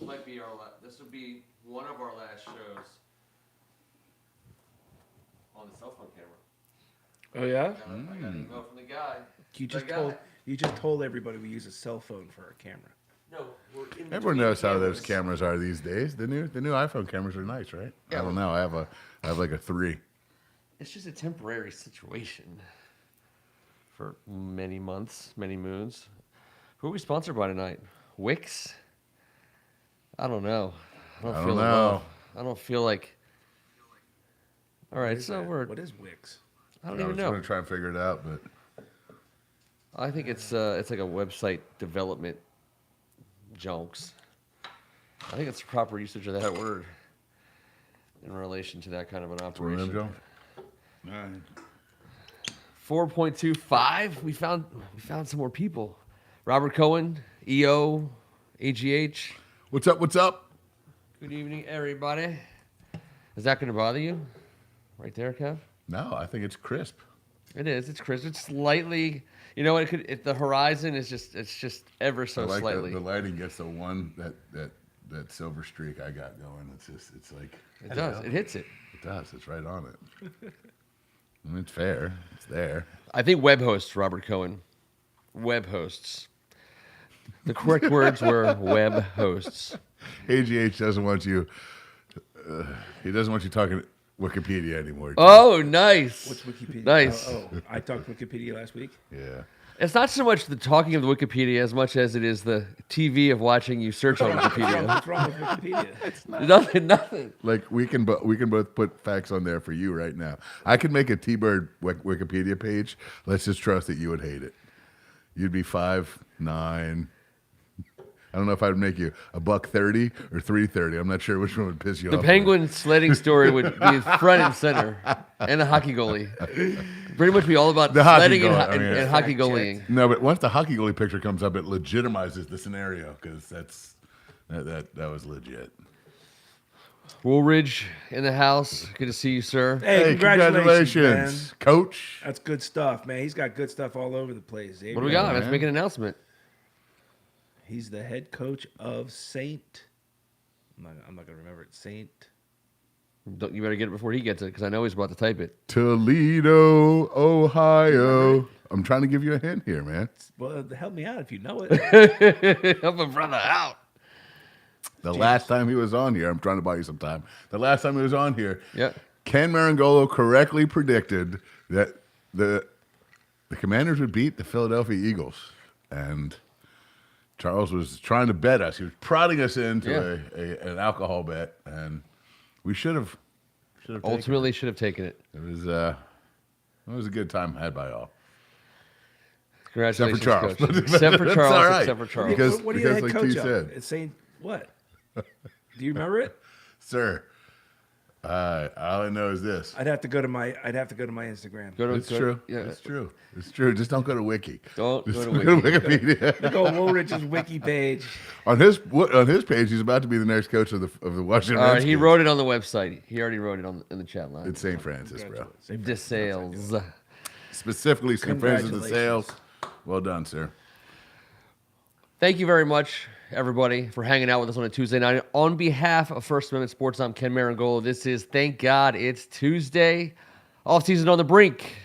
might be this would be one of our last shows on the cell phone camera. Oh yeah. I got an email from the guy. You just told everybody we use a cell phone for our camera. No, we're in Everyone knows how those cameras are these days. The new iPhone cameras are nice, right? Yeah, I don't know. I have like a 3. It's just a temporary situation for many months, many moons. Who are we sponsored by tonight? Wix? I don't know. I don't feel know. I don't feel like. All right, so What is Wix? I don't I even was know. going to try and figure it out, but I think it's like a website development junks. I think it's proper usage of that word in relation to that kind of an operation. Joe? 4.25. We found some more people. Robert Cohen, EO, AGH. What's up? What's up? Good evening, everybody. Is that going to bother you? Right there, Kev? No, I think it's crisp. It is. It's crisp. It's slightly. You know what? If the horizon is just. It's just ever so I like slightly. the lighting gets the one that silver streak I got going. It's like It does. It hits it. it does. It's right on it. I mean, it's fair. It's there. I think web hosts, Robert Cohen. Web hosts. The correct words were web hosts. AGH doesn't want you. He doesn't want you talking Wikipedia anymore. Oh, nice. What's Wikipedia? Nice. Oh, I talked Wikipedia last week. Yeah. It's not so much the talking of the Wikipedia as much as it is the TV of watching you search on Wikipedia. What's wrong with Wikipedia? Nothing. Like we can both put facts on there for you right now. I could make a T-Bird Wikipedia page. Let's just trust that you would hate it. You'd be 5'9". I don't know if I'd make you $130 or $330. I'm not sure which one would piss you The off. penguin sledding story would be front and center, and a hockey goalie. Pretty much be all about The hockey sledding goalie, I mean, and hockey goalieing. No, but once the hockey goalie picture comes up, it legitimizes the scenario because that was legit. Woolridge in the house. Good to see you, sir. Hey, congratulations, man. Coach. That's good stuff, man. He's got good stuff all over the place. What do we got? Let's man. make an announcement. He's the head coach of Saint. I'm not gonna remember it. Saint. You better get it before he gets it, because I know he's about to type it. Toledo, Ohio. I'm trying to give you a hint here, man. Well, help me out if you know it. Help a brother out. The last time he was on here, I'm trying to buy you some time. The last time he was on here, Yeah. Ken Marangolo correctly predicted that the Commanders would beat the Philadelphia Eagles. And Charles was trying to bet us. He was prodding us into an alcohol bet, and we should have Ultimately should have taken it. It was a good time had by all. Congratulations, Except for Charles. Coach. Except for That's Charles. all right. Except for Charles. Because- what are you the head like coach T of? said. It's Saint what? Do you remember it? Sir, all I know is this. I'd have to go to my Instagram. It's true. Yeah. It's true. It's true. Just don't go to Wiki. Don't Just go to Wiki. Wikipedia. Go Woolridge's wiki page. on his page, he's about to be the next coach of the Washington All right, Redskins. he wrote it on the website. He already wrote it in the chat line. It's St. Francis, bro. DeSales. Specifically, St. Francis de Sales. Congratulations. Well done, sir. Thank you very much, everybody, for hanging out with us on a Tuesday night. On behalf of First Amendment Sports, I'm Ken Marangolo. This is Thank God It's Tuesday. Offseason on the Brink.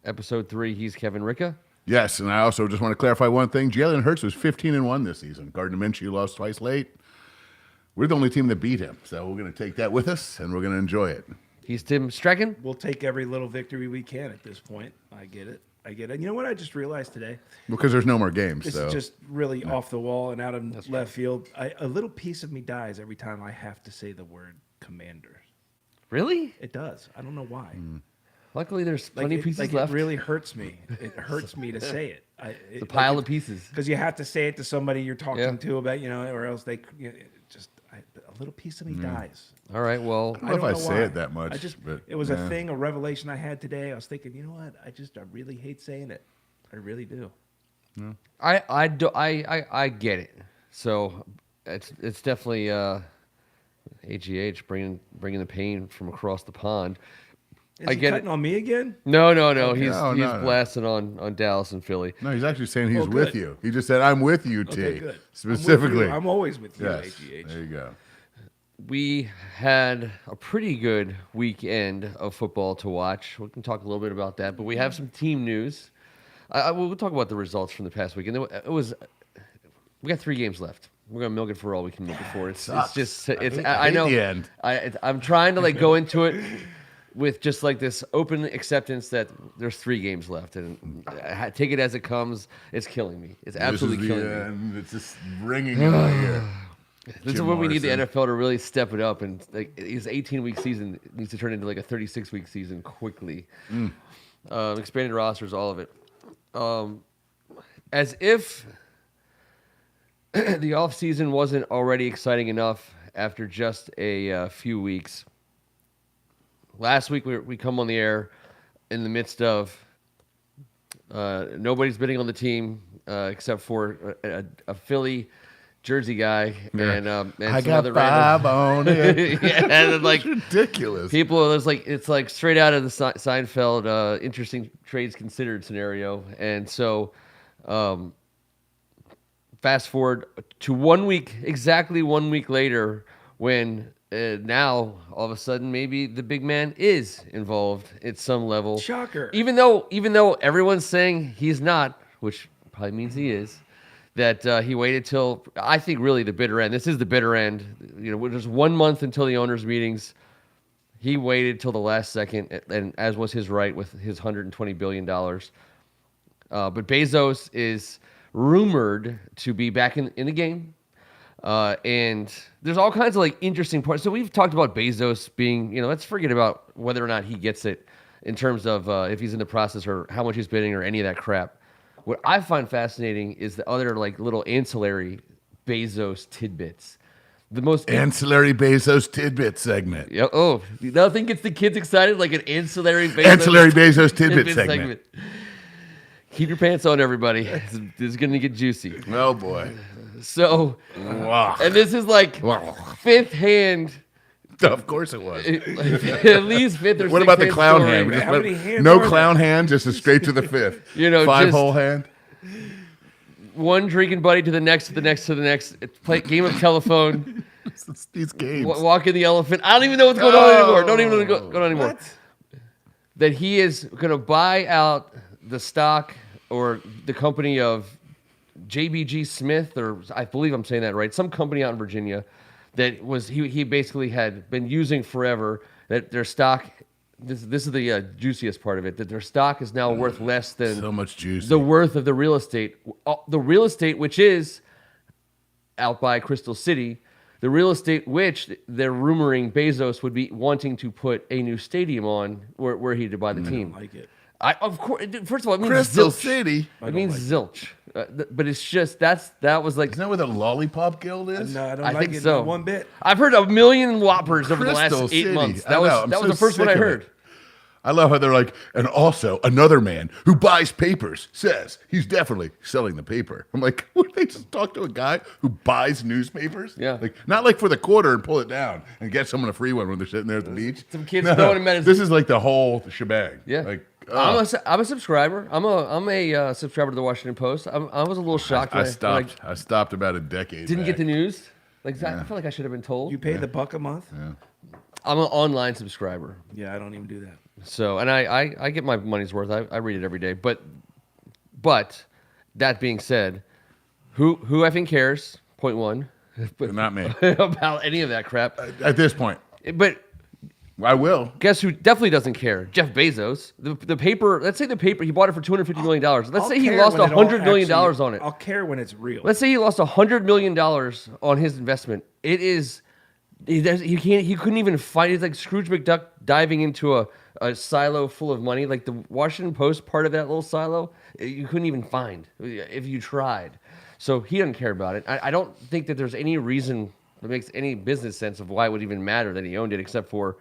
Episode 3, he's Kevin Ricca. Yes, and I also just want to clarify one thing. Jalen Hurts was 15-1 this season. Gardner Minshew lost twice late. We're the only team that beat him, so we're going to take that with us, and we're going to enjoy it. He's Tim Strecken. We'll take every little victory we can at this point. I get it. And you know what I just realized today? Because there's no more games. This so. is just really off the wall and out of left field. A little piece of me dies every time I have to say the word Commander. Really? It does. I don't know why. Luckily, there's plenty of pieces left. It really hurts me. It hurts me to say it. It's a pile of pieces. Because you have to say it to somebody you're talking Yeah. to about, or else they a little piece of me dies. All right, well, I don't know if I say it that much. It was a thing, a revelation I had today. I was thinking, you know what? I really hate saying it. I really do. I get it. So it's definitely AGH bringing the pain from across the pond. Is he cutting on me again? No. Okay. He's No. blasting on Dallas and Philly. No, he's actually saying he's good. with you. He just said, I'm with you, T. Okay, good. Specifically. I'm always with you, Yes. AGH. There you go. We had a pretty good weekend of football to watch. We can talk a little bit about that, but we have some team news. We'll talk about the results from the past weekend. We got 3 games left. We're gonna milk it for all we can milk it for. It's just I know. the end. I'm trying to go into it with just this open acceptance that there's 3 games left, and I take it as it comes. It's killing me. It's absolutely killing me. End. It's just ringing in my ear. This is when we need the NFL to really step it up, and his 18-week season needs to turn into a 36-week season quickly. Expanded rosters, all of it. As if the offseason wasn't already exciting enough after just a few weeks. Last week we come on the air in the midst of nobody's bidding on the team except for a Philly Jersey guy and I some got other 5 on it. yeah, and It's ridiculous. people, it's straight out of the Seinfeld interesting trades considered scenario, and so fast forward to 1 week, exactly 1 week later, when now all of a sudden maybe the big man is involved at some level. Shocker. Even though everyone's saying he's not, which probably means he is. That he waited till, I think, really the bitter end. This is the bitter end. There's 1 month until the owners' meetings. He waited till the last second, and as was his right with his $120 billion. But Bezos is rumored to be back in the game. And there's all kinds of interesting parts. So we've talked about Bezos being, let's forget about whether or not he gets it in terms of if he's in the process or how much he's bidding or any of that crap. What I find fascinating is the other little ancillary Bezos tidbits. The most Ancillary Bezos tidbit segment. Yeah. Oh, nothing gets the kids excited like an ancillary Bezos, Bezos tidbit segment. Keep your pants on, everybody. This is going to get juicy. Oh, boy. So, Wow. and this is fifth hand. Of course it was. At least fifth or What sixth about the hand clown story. hand? We just How many hands no are clown hand, just a straight to the 5th. 5-hole hand. One drinking buddy to the next, to the next, to the next. Play game of telephone. It's these games. Walking the elephant. I don't even know what's going on anymore. Don't even know what's going on anymore. What? That he is going to buy out the stock or the company of JBG Smith, or I believe I'm saying that right, some company out in Virginia that was he basically had been using forever, that their stock, this is the juiciest part of it, that their stock is now worth less than So much juice. the worth of the real estate. The real estate, which is out by Crystal City, the real estate which they're rumoring Bezos would be wanting to put a new stadium on where he to buy the team. I like it. Of course, first of all, it means Crystal zilch. City. It means zilch. But it's just, that was Isn't that where the Lollipop Guild is? No, I don't I like think it so. not one bit. I've heard a million whoppers over the Crystal last 8 City. months. I That know, I'm was so the first one sick I of heard. it. I love how they're like, and also another man who buys papers says he's definitely selling the paper. I'm like, would they just talk to a guy who buys newspapers? Yeah. Not for the quarter and pull it down and get someone a free one when they're sitting there at the beach. Some kids throwing him at his- This is like the whole shebang. Yeah. I'm a subscriber. I'm a subscriber to the Washington Post. I was a little shocked. I when stopped. I stopped about a decade. didn't get back. the news. I feel like I should have been told. You pay the $1 a month? I'm an online subscriber. Yeah, I don't even do that. So, and I get my money's worth. I read it every day. But that being said, who effing cares? Point one. Not me. About any of that crap. At this point, But I will. guess who definitely doesn't care? Jeff Bezos. The paper. Let's say the paper. He bought it for $250 million. Let's say he care lost when it all $100 million actually- on it. I'll care when it's real. Let's say he lost $100 million on his investment. It is. He couldn't even find. It's like Scrooge McDuck diving into a silo full of money. Like the Washington Post part of that little silo, you couldn't even find if you tried. So he doesn't care about it. I don't think that there's any reason that makes any business sense of why it would even matter that he owned it, except for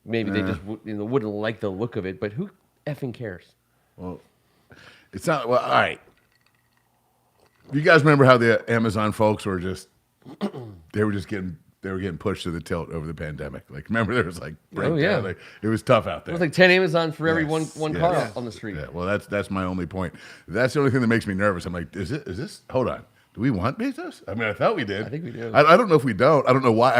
maybe they just wouldn't like the look of it. But who effing cares? Well, it's not. Well, all right. You guys remember how the Amazon folks were just getting they were getting pushed to the tilt over the pandemic. Like, remember there was like, Oh, yeah. like, it was tough out there. It was like 10 Amazon for every Yes, one yes. car on the street. Yeah, well, that's my only point. That's the only thing that makes me nervous. I'm like, is this? Hold on. Do we want Bezos? I mean, I thought we did. I think we do. I don't know if we don't. I don't know why. I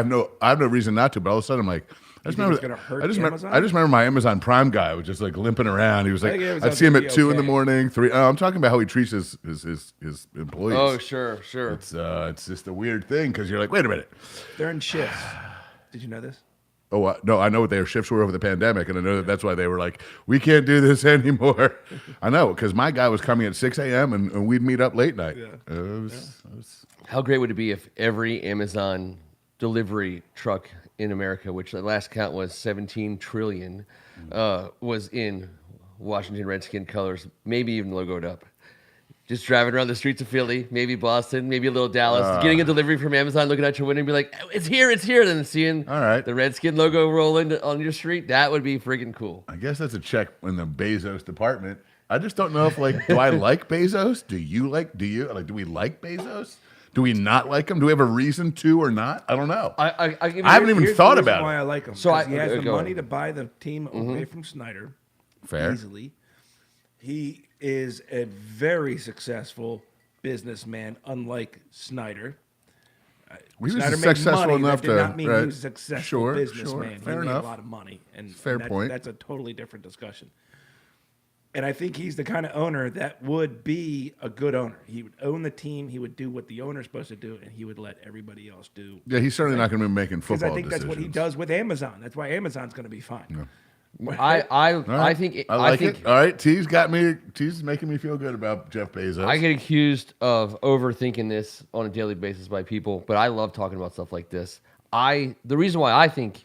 have no reason not to. But all of a sudden, I'm like, I just think it's remember. gonna hurt I just Amazon? remember my Amazon Prime guy was just like limping around. He was like, think Amazon's I'd see him gonna at be 2 in the okay. morning, 3. I'm talking about how he treats his employees. Oh, sure. It's just a weird thing because you're like, wait a minute. They're in shifts. Did you know this? Oh, no, I know what their shifts were over the pandemic, and I know that's why they were like, we can't do this anymore. I know, because my guy was coming at 6 a.m., and we'd meet up late night. Yeah. It was How great would it be if every Amazon delivery truck in America, which the last count was 17 trillion, was in Washington Redskin colors, maybe even logoed up. Just driving around the streets of Philly, maybe Boston, maybe a little Dallas, getting a delivery from Amazon, looking out your window and be like, it's here, then seeing All right. the Redskin logo roll into on your street, that would be freaking cool. I guess that's a check in the Bezos department. I just don't know if, like, do I like Bezos? Do we like Bezos? Do we not like him? Do we have a reason to or not? I don't know. I haven't even Here's thought the reason about why it. I like him. So He has the go money ahead. to buy the team away from Snyder Fair. easily. He is a very successful businessman, unlike Snyder. He was Snyder made successful money. enough That did to. not mean right. he was a successful Sure, businessman. Fair he made enough. a lot of money, and Fair point. That's a totally different discussion. And I think he's the kind of owner that would be a good owner. He would own the team. He would do what the owner's supposed to do, and he would let everybody else do. Yeah, he's certainly not going to be making Because football I think decisions. that's what he does with Amazon. That's why Amazon's going to be fine. Yeah. I think I like it. All right, T's making me feel good about Jeff Bezos. I get accused of overthinking this on a daily basis by people, but I love talking about stuff like this. The reason why I think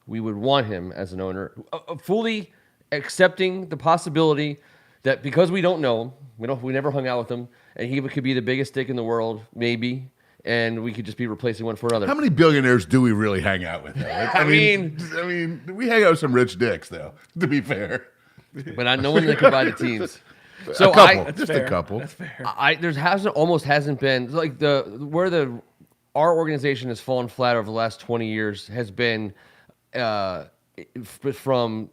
we would want him as an owner, fully accepting the possibility that because we don't know him, we never hung out with him, and he could be the biggest dick in the world, maybe, and we could just be replacing one for another. How many billionaires do we really hang out with? Though? Like, I mean, we hang out with some rich dicks, though. To be fair, But I know when they could buy the teams. So a couple, That's just fair. a couple. That's fair. hasn't been like our organization has fallen flat over the last 20 years has been from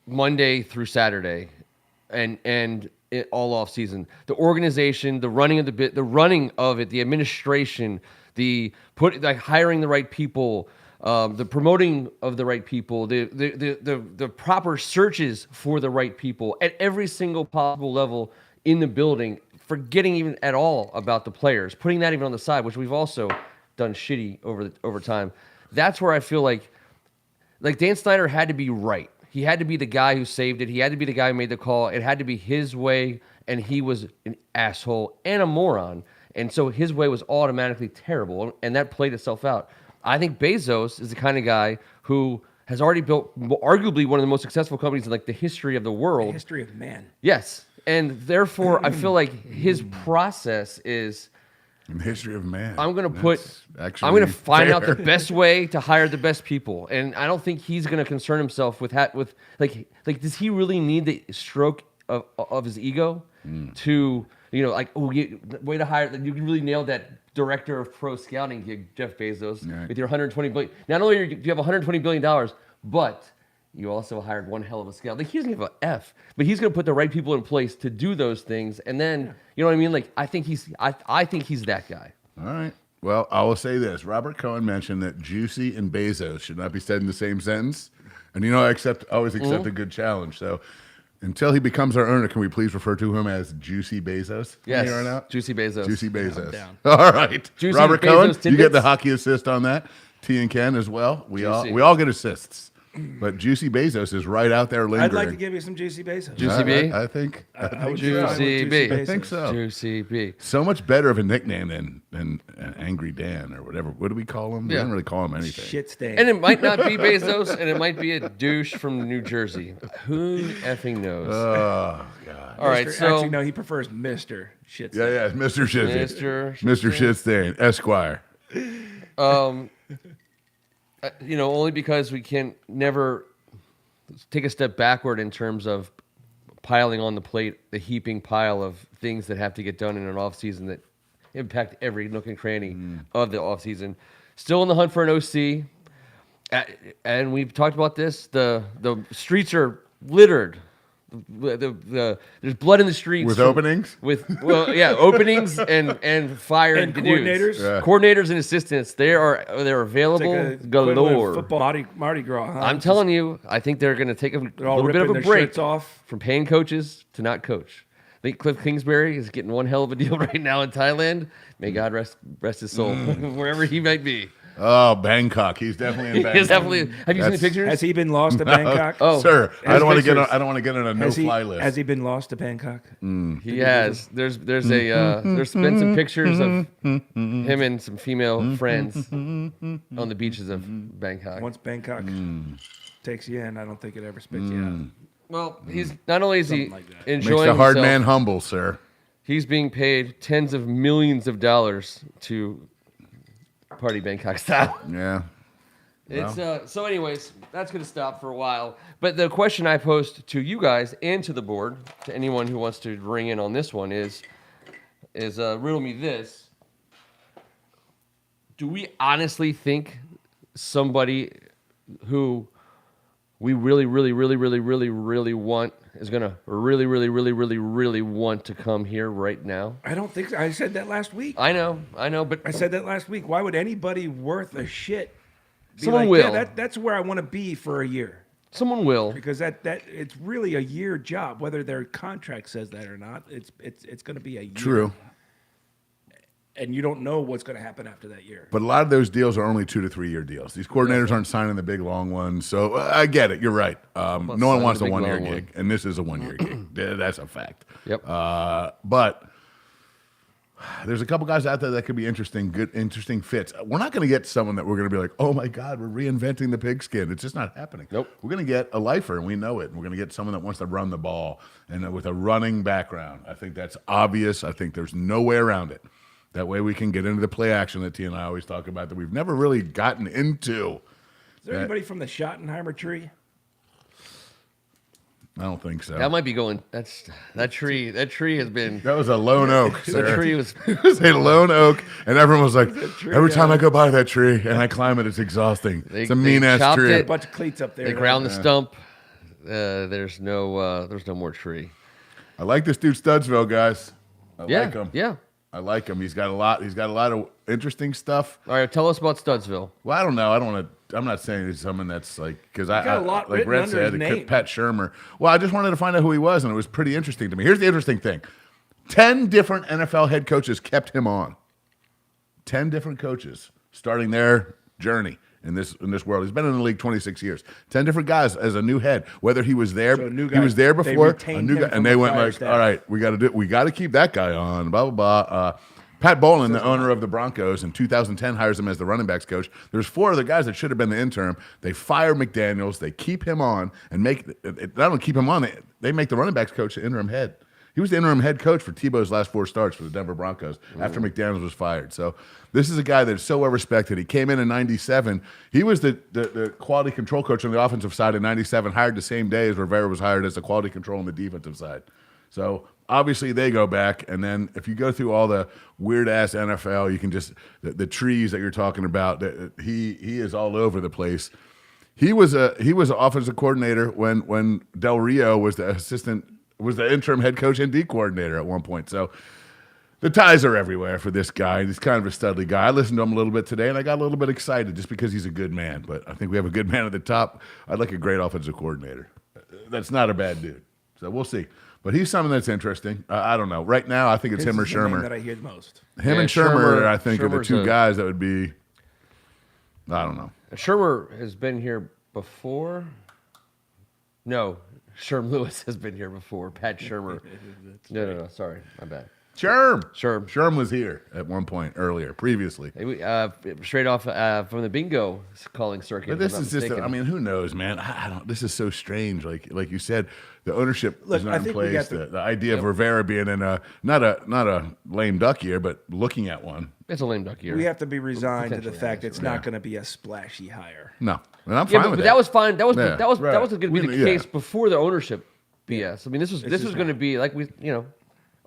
Monday through Saturday, and all off season. The organization, the running of the administration, hiring the right people, the promoting of the right people, the proper searches for the right people at every single possible level in the building. Forgetting even at all about the players, putting that even on the side, which we've also done shitty over time. That's where I feel like Dan Snyder had to be right. He had to be the guy who saved it. He had to be the guy who made the call. It had to be his way, and he was an asshole and a moron. And so his way was automatically terrible, and that played itself out. I think Bezos is the kind of guy who has already built arguably one of the most successful companies in like the history of the world. History of man. Yes. And therefore, I feel like his process is In the history of man. I'm going That's to find out the fair. best way to hire the best people. And I don't think he's going to concern himself with does he really need the stroke of his ego to, way to hire, you can really nail that director of pro scouting gig, Jeff Bezos, Right. with your $120 billion. Not only do you have $120 billion, but you also hired one hell of a scout. Like, he doesn't give a F, but he's going to put the right people in place to do those things. And then, you know what I mean? Like, I think he's that guy. All right. Well, I will say this. Robert Cohen mentioned that Juicy and Bezos should not be said in the same sentence. And I always accept a good challenge. So until he becomes our owner, can we please refer to him as Juicy Bezos? from Yes, here on out? Juicy Bezos. Juicy Bezos. down. All right. Juicy Robert Bezos Cohen, you tidbits? get the hockey assist on that. T and Ken as well. We Juicy. all get assists. But Juicy Bezos is right out there lingering. I'd like to give you some Juicy Bezos. Juicy B? I think I would so. be fine with Juicy B. I think so. Juicy B. So much better of a nickname than Angry Dan or whatever. What do we call him? We Yeah. don't really call him anything. Shit stain. And it might not be Bezos, and it might be a douche from New Jersey. Who effing knows? Oh God. All right, so Actually, no, he prefers Mr. Shit stain. Yeah, Mr. Shitstain. Mr. Mr. Shitstain, Esquire. Only because we can never take a step backward in terms of piling on the plate, the heaping pile of things that have to get done in an off season that impact every nook and cranny of the offseason. Still in the hunt for an OC. And we've talked about this. The streets are littered. There's blood in the streets With openings? Openings and fired And dudes. coordinators? Yeah. Coordinators and assistants. They're available galore. Football Mardi Gras. Huh? I'm telling you, I think they're going to take a They're all little bit of ripping a their break shirts off. from paying coaches to not coach. I think Cliff Kingsbury is getting one hell of a deal right now in Thailand. May God rest his soul wherever he might be. Oh, Bangkok. He's definitely in Bangkok. He's definitely. Have you seen the pictures? Has he been lost to Bangkok? Oh, Sir, I There's don't want to pictures. I don't want to get on a no-fly list. Has he been lost to Bangkok? He has. There's been some pictures of him and some female friends on the beaches of Bangkok. Once Bangkok takes you in, I don't think it ever spits you out. Well, he's not only is he Something like that. enjoying Makes a hard himself, man humble, sir. he's being paid tens of millions of dollars to party Bangkok style. Yeah. It's so. Anyways, that's going to stop for a while. But the question I posed to you guys and to the board, to anyone who wants to ring in on this one, is riddle me this: do we honestly think somebody who we really want is going to really want to come here right now? I don't think so. I said that last week. I know, but I said that last week. Why would anybody worth a shit be Someone like, will. "Yeah, that's where I want to be for a year"? someone will. Because that it's really a year job, whether their contract says that or not. It's going to be a year. True. And you don't know what's going to happen after that year. But a lot of those deals are only 2 to 3 year deals. These coordinators aren't signing the big long ones. So I get it. You're right. No one sign wants the a big 1 year long gig. And this is a 1 year gig. That's a fact. Yep. But there's a couple guys out there that could be interesting fits. We're not going to get someone that we're going to be like, oh my God, we're reinventing the pigskin. It's just not happening. Nope. We're going to get a lifer, and we know it. And we're going to get someone that wants to run the ball and with a running background. I think that's obvious. I think there's no way around it. That way we can get into the play action that T and I always talk about that we've never really gotten into. Is there anybody from the Schottenheimer tree? I don't think so. That might be going. That tree has been. That was a lone oak, The sir. tree was. It was a lone oak, and everyone was like, tree, every time I go by that tree and I climb it, it's exhausting. It's a mean-ass chopped tree. A it. bunch of cleats up there. They ground the stump. There's no more tree. I like this dude Studsville, guys. I like him. Yeah. I like him. He's got a lot of interesting stuff. All right, tell us about Studsville. Well, I don't know. I'm not saying he's someone that's like, because I got a lot like written Brett under said, his it could name. Pat Shermer. Well, I just wanted to find out who he was, and it was pretty interesting to me. Here's the interesting thing: 10 different NFL head coaches kept him on. 10 different coaches starting their journey in this world. He's been in the league 26 years. 10 different guys as a new head. Whether he was there, So a new he guy. was there They before, a retained new him guy, from and they the went prior like, staff. all right, we got to keep that guy on. Blah blah blah. Pat Bowlen, the owner of the Broncos, in 2010 hires him as the running backs coach. There's 4 other guys that should have been the interim. They fire McDaniels. They keep him on and not only keep him on, they make the running backs coach the interim head. He was the interim head coach for Tebow's last 4 starts for the Denver Broncos after McDaniels was fired. So this is a guy that's so well respected. He came in 97. He was the quality control coach on the offensive side in 97, hired the same day as Rivera was hired as the quality control on the defensive side. So obviously they go back, and then if you go through all the weird ass NFL, you can just the trees that you're talking about. He is all over the place. He was an offensive coordinator when Del Rio was the interim head coach and D coordinator at one point. So the ties are everywhere for this guy. He's kind of a studly guy. I listened to him a little bit today, and I got a little bit excited just because he's a good man. But I think we have a good man at the top. I'd like a great offensive coordinator. That's not a bad dude. So we'll see. But he's something that's interesting. I don't know. Right now, I think it's him or This is the name Shermer. that I hear the most. Him Yeah, and Shermer, Shermer- I think, are the Shermer's 2 a- guys that would be. I don't know. Shermer has been here before. No, Sherm Lewis has been here before. Pat Shermer. No. Sorry, my bad. Sherm was here at one point earlier, previously. Straight off from the bingo calling circuit. But this is just, I mean, who knows, man? I don't. This is so strange. Like you said, the ownership Look, is I not in think we place. got The idea of Rivera being in not a lame duck year, but looking at one. It's a lame duck year. We have to be resigned to the Potentially, fact it's not going to be a splashy hire. No, and I'm Yeah, fine but with that was fine. That was Yeah, that was right. going to be the Yeah. case before the ownership BS. I mean, this was going to be like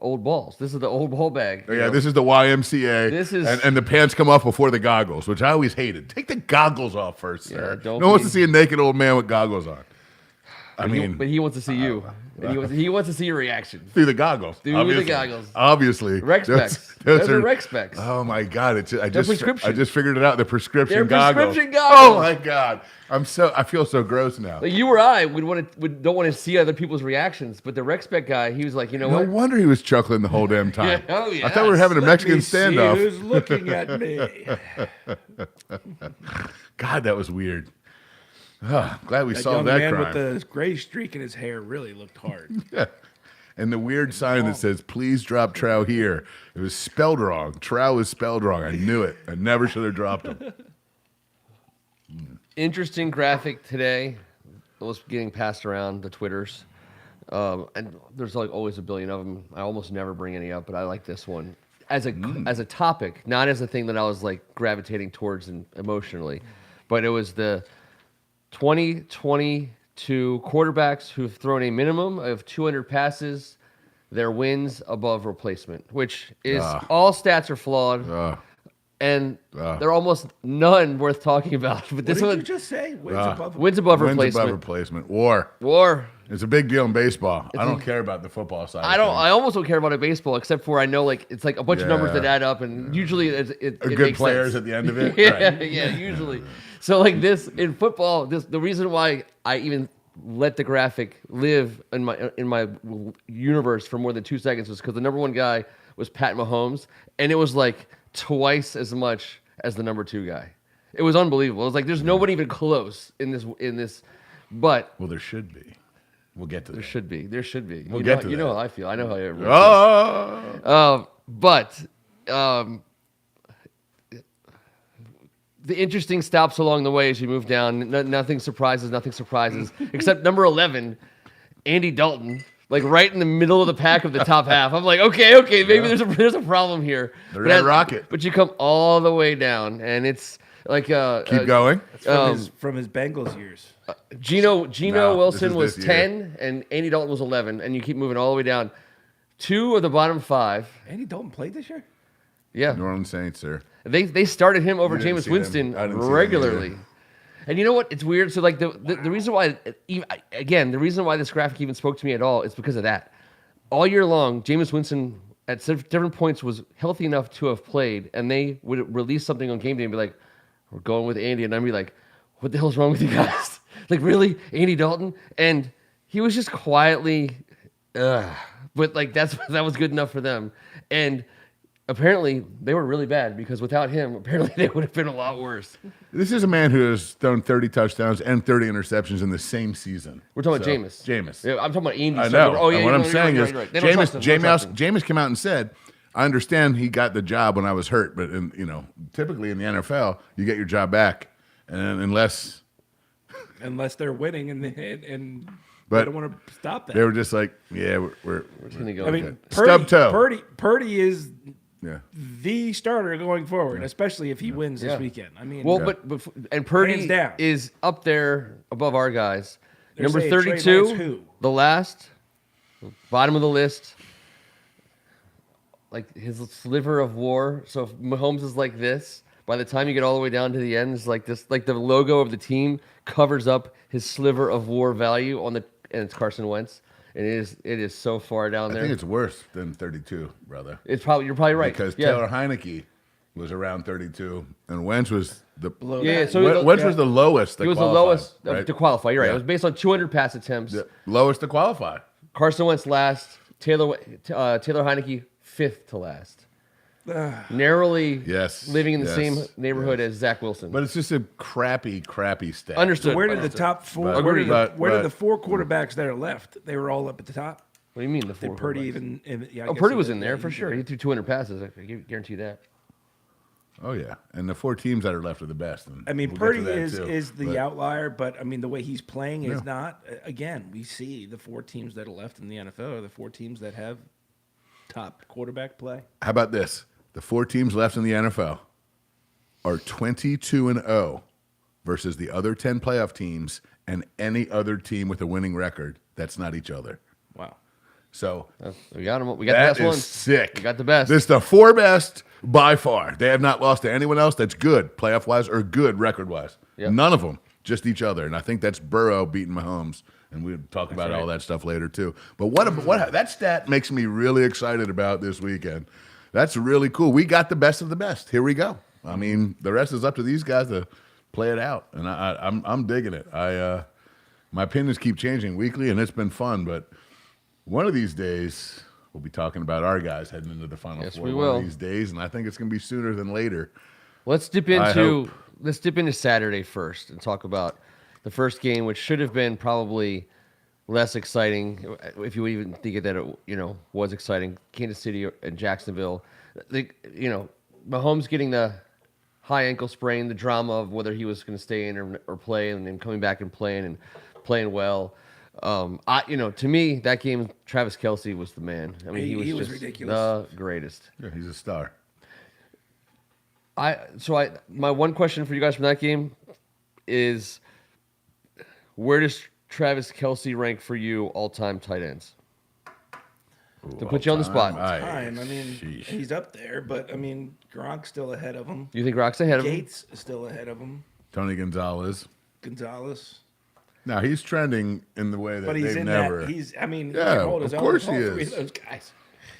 old balls. This is the old ball bag. Yeah, this is the YMCA. This is- and the pants come off before the goggles, which I always hated. Take the goggles off first, sir. don't no one wants be- to see a naked old man with goggles on. But he wants to see you. And he wants to see your reaction. Through the goggles. Through obviously. the goggles. Obviously. Rec specs. Those are rec specs. Oh my God! I prescription. just figured it out. The prescription They're goggles. prescription goggles. Oh my God! I feel so gross now. Like you or I don't want to see other people's reactions, but the rec spec guy, he was like, you know No what? wonder he was chuckling the whole damn time. Yeah, oh, I thought we were having a Mexican standoff. See who's looking at me? God, that was weird. Oh, glad we That solved young that man crime. with the gray streak in his hair really looked hard. And the weird sign that says, please drop Trow here. It was spelled wrong. Trow was spelled wrong. I knew it. I never should have dropped him. Interesting graphic today that was getting passed around the Twitters. And there's like always a billion of them. I almost never bring any up, but I like this one as a topic, not as a thing that I was like gravitating towards emotionally. But it was the 2022 quarterbacks who've thrown a minimum of 200 passes, their wins above replacement, which is all stats are flawed. And there are almost none worth talking about. But What this did one you just say? Wins above wins above Wins replacement. above replacement. War. War. It's a big deal in baseball. I don't care about the football side. I almost don't care about a baseball, except for I know like it's like a bunch of numbers that add up, and usually it Good makes players sense. at the end of it. Yeah, Right. yeah, usually. So like this in football, the reason why I even let the graphic live in my universe for more than 2 seconds was because the number one guy was Pat Mahomes, and it was like twice as much as the number 2 guy. It was unbelievable. It was like there's nobody even close in this, but Well, there should be. We'll get to there that. should be. There should be. We'll you get know, to you that. know how I feel. I know how everyone feels. Oh. But the interesting stops along the way as you move down. Nothing surprises, except number 11, Andy Dalton, like right in the middle of the pack of the top half. I'm like, okay, maybe there's a problem here. The Red Rocket. But you come all the way down, and it's like Keep going. from his Bengals years. Geno No, Wilson this was is this year. 10, and Andy Dalton was 11, and you keep moving all the way down. 2 of the bottom 5. Andy Dalton played this year? Yeah. New Orleans Saints, sir. They started him over You didn't Jameis see them. Winston I didn't see them regularly. either. And you know what? It's weird. So like the reason why, again, the reason why this graphic even spoke to me at all is because of that. All year long, Jameis Winston at different points was healthy enough to have played, and they would release something on game day and be like, "We're going with Andy," and I'd be like, "What the hell's wrong with you guys? Like really, Andy Dalton?" And he was just quietly, but like that was good enough for them. And apparently they were really bad because without him, apparently they would have been a lot worse. This is a man who has thrown 30 touchdowns and 30 interceptions in the same season. We're talking about Jameis. Jameis. Yeah, I'm talking about Andy. I know. Oh, yeah, and what I'm saying is, right. They don't trust him. They don't trust him. Jameis came out and said, I understand he got the job when I was hurt, but typically in the NFL, you get your job back. And unless They're winning and But they don't want to stop that. they were just like, yeah, we're Just gonna go I with mean, it. Stub toe. Purdy is yeah. the starter going forward, especially if he wins this weekend. I mean, Well, but and Purdy Hands down. is up there above our guys. They're Number saying Trey 32, Lance who? the last, bottom of the list. Like his sliver of war. So if Mahomes is like this, by the time you get all the way down to the end, it's like this, like the logo of the team covers up his sliver of war value and it's Carson Wentz. And it is so far down I there. think it's worse than 32, brother. You're probably right. Because yeah. Taylor Heineke was around 32, and Wentz was the Yeah, so Wentz was the lowest. It was the lowest to qualify. You're right. Yeah. It was based on 200 pass attempts. The lowest to qualify. Carson Wentz last. Taylor Heineke 5th to last. Narrowly living in the same neighborhood as Zach Wilson. But it's just a crappy stat. Understood. so where did the top four? But- where did but- the 4 quarterbacks that are left? They were all up at the top. What do you mean the 4 Did Purdy quarterbacks? even? Yeah, I Oh, guess Purdy he was did. in there Yeah, for he sure. did. He threw 200 passes. I can guarantee that. Oh yeah, and the 4 teams that are left are the best. And I mean, we'll Purdy get to that is too. the But outlier, but I mean, the way he's playing is not. Again, we see the 4 teams that are left in the NFL are the 4 teams that have top quarterback play. How about this? The 4 teams left in the NFL are 22-0 versus the other 10 playoff teams and any other team with a winning record that's not each other. Wow. So We got them. We got the that best is ones. sick. We got the best. This is the 4 best by far. They have not lost to anyone else that's good playoff-wise or good record-wise. Yep. None of them, just each other. And I think that's Burrow beating Mahomes. And we'll talk about right. all that stuff later, too. But what that stat makes me really excited about this weekend. That's really cool. We got the best of the best. Here we go. I mean, the rest is up to these guys to play it out. And I'm digging it. My opinions keep changing weekly, and it's been fun. But one of these days, we'll be talking about our guys heading into the Final Four. we One will. of these days, and I think it's going to be sooner than later. Let's dip into Saturday first and talk about the first game, which should have been probably less exciting, if you even think that it was exciting. Kansas City and Jacksonville. Mahomes getting the high ankle sprain, the drama of whether he was going to stay in or play, and then coming back and playing well. To me, that game, Travis Kelce was the man. I mean, he was just ridiculous. the greatest. Yeah, he's a star. My one question for you guys from that game is, where does Travis Kelce rank for you all-time tight ends? To put you on the spot. I mean, he's up there, but I mean, Gronk's still ahead of him. You think Rock's ahead of him? Gates is still ahead of him. Tony Gonzalez. Gonzalez. Now, he's trending in the way that But he's they've in never. that. He's, I mean, Yeah, he can hold his of own course with all he three is. of those guys.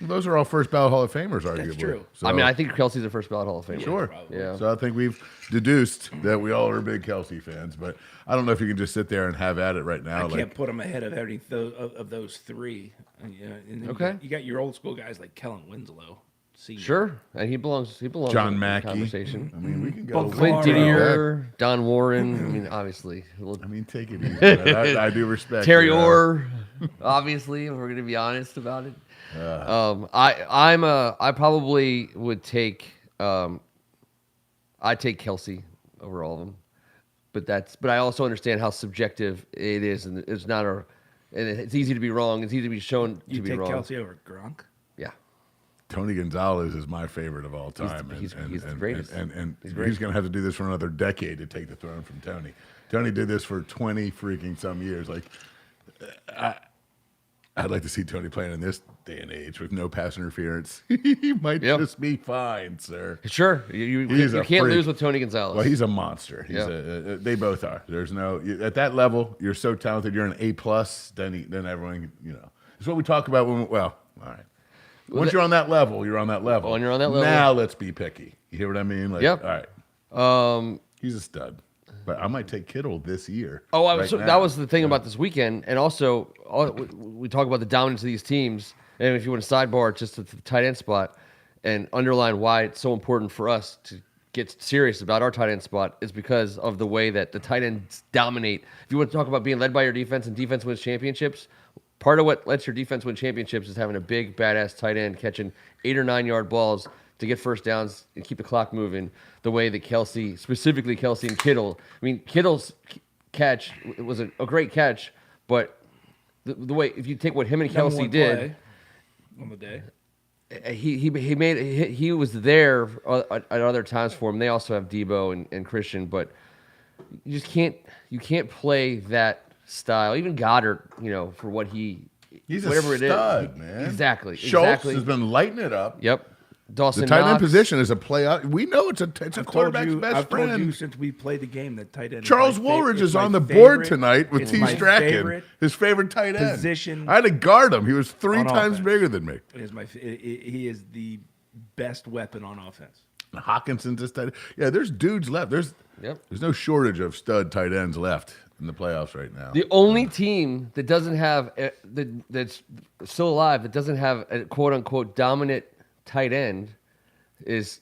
Those are all first ballot Hall of Famers, arguably. true. So, I mean, I think Kelsey's a first ballot Hall of Famer. sure. probably. Yeah. So I think we've deduced that we all are big Kelsey fans, but I don't know if you can just sit there and have at it right now. I can't put him ahead of any of those three. And then Okay. you got your old school guys like Kellen Winslow. Senior. Sure, and he belongs. John in the Mackey. conversation. I mean, we can go. But Clint Laura. Didier, Don Warren. I mean, obviously. I mean, take it easy. man. I do respect Terry you. Orr, obviously, if we're going to be honest about it. I probably would take I'd take Kelsey over all of them, but I also understand how subjective it is, and it's not and it's easy to be wrong. It's easy to be shown You to be take wrong. Kelsey over Gronk? Yeah, Tony Gonzalez is my favorite of all time. He's the greatest. And He's he's great. going to have to do this for another decade to take the throne from Tony. Tony did this for 20 freaking some years. Like, I'd like to see Tony playing in this day and age with no pass interference. He might Yep. just be fine, sir. sure. You He's a can't freak. lose with Tony Gonzalez. Well, he's a monster. Yeah. They both are. There's at that level, you're so talented. You're an A+, then everyone, It's what we talk about when, all right. Once you're on that level, you're on that level. When you're on that level. Now let's be picky. You hear what I mean? Like, Yep. all right. He's a stud. But I might take Kittle this year. So now. that was the thing about this weekend, and also we talk about the dominance of these teams. And if you want to sidebar just to the tight end spot and underline why it's so important for us to get serious about our tight end spot, is because of the way that the tight ends dominate. If you want to talk about being led by your defense and defense wins championships, part of what lets your defense win championships is having a big badass tight end catching 8 or 9 yard balls to get first downs and keep the clock moving. The way that specifically Kelsey and Kittle. I mean, Kittle's catch was a great catch, but the way, if you take what him and Number Kelsey one did, play on the day. he was there at other times for him. They also have Debo and Christian, but you just can't play that style. Even Goddard, for what He's whatever a it is. stud, man. Exactly. Schultz has been lighting it up. Yep. Dawson The tight end Knox. position is a play out. We know it's a quarterback's best I've told you friend. since we played the game that tight end. Charles is my favorite- Woolridge it's is my on the favorite- board tonight with it's T. my Strachan, favorite his favorite tight end. position I had to guard him. He was 3 on times offense. bigger than me. He is the best weapon on offense. Hawkinson's just tight. Yeah, there's dudes left. There's no shortage of stud tight ends left in the playoffs right now. The only team that doesn't have that's still alive that doesn't have a quote unquote dominant tight end is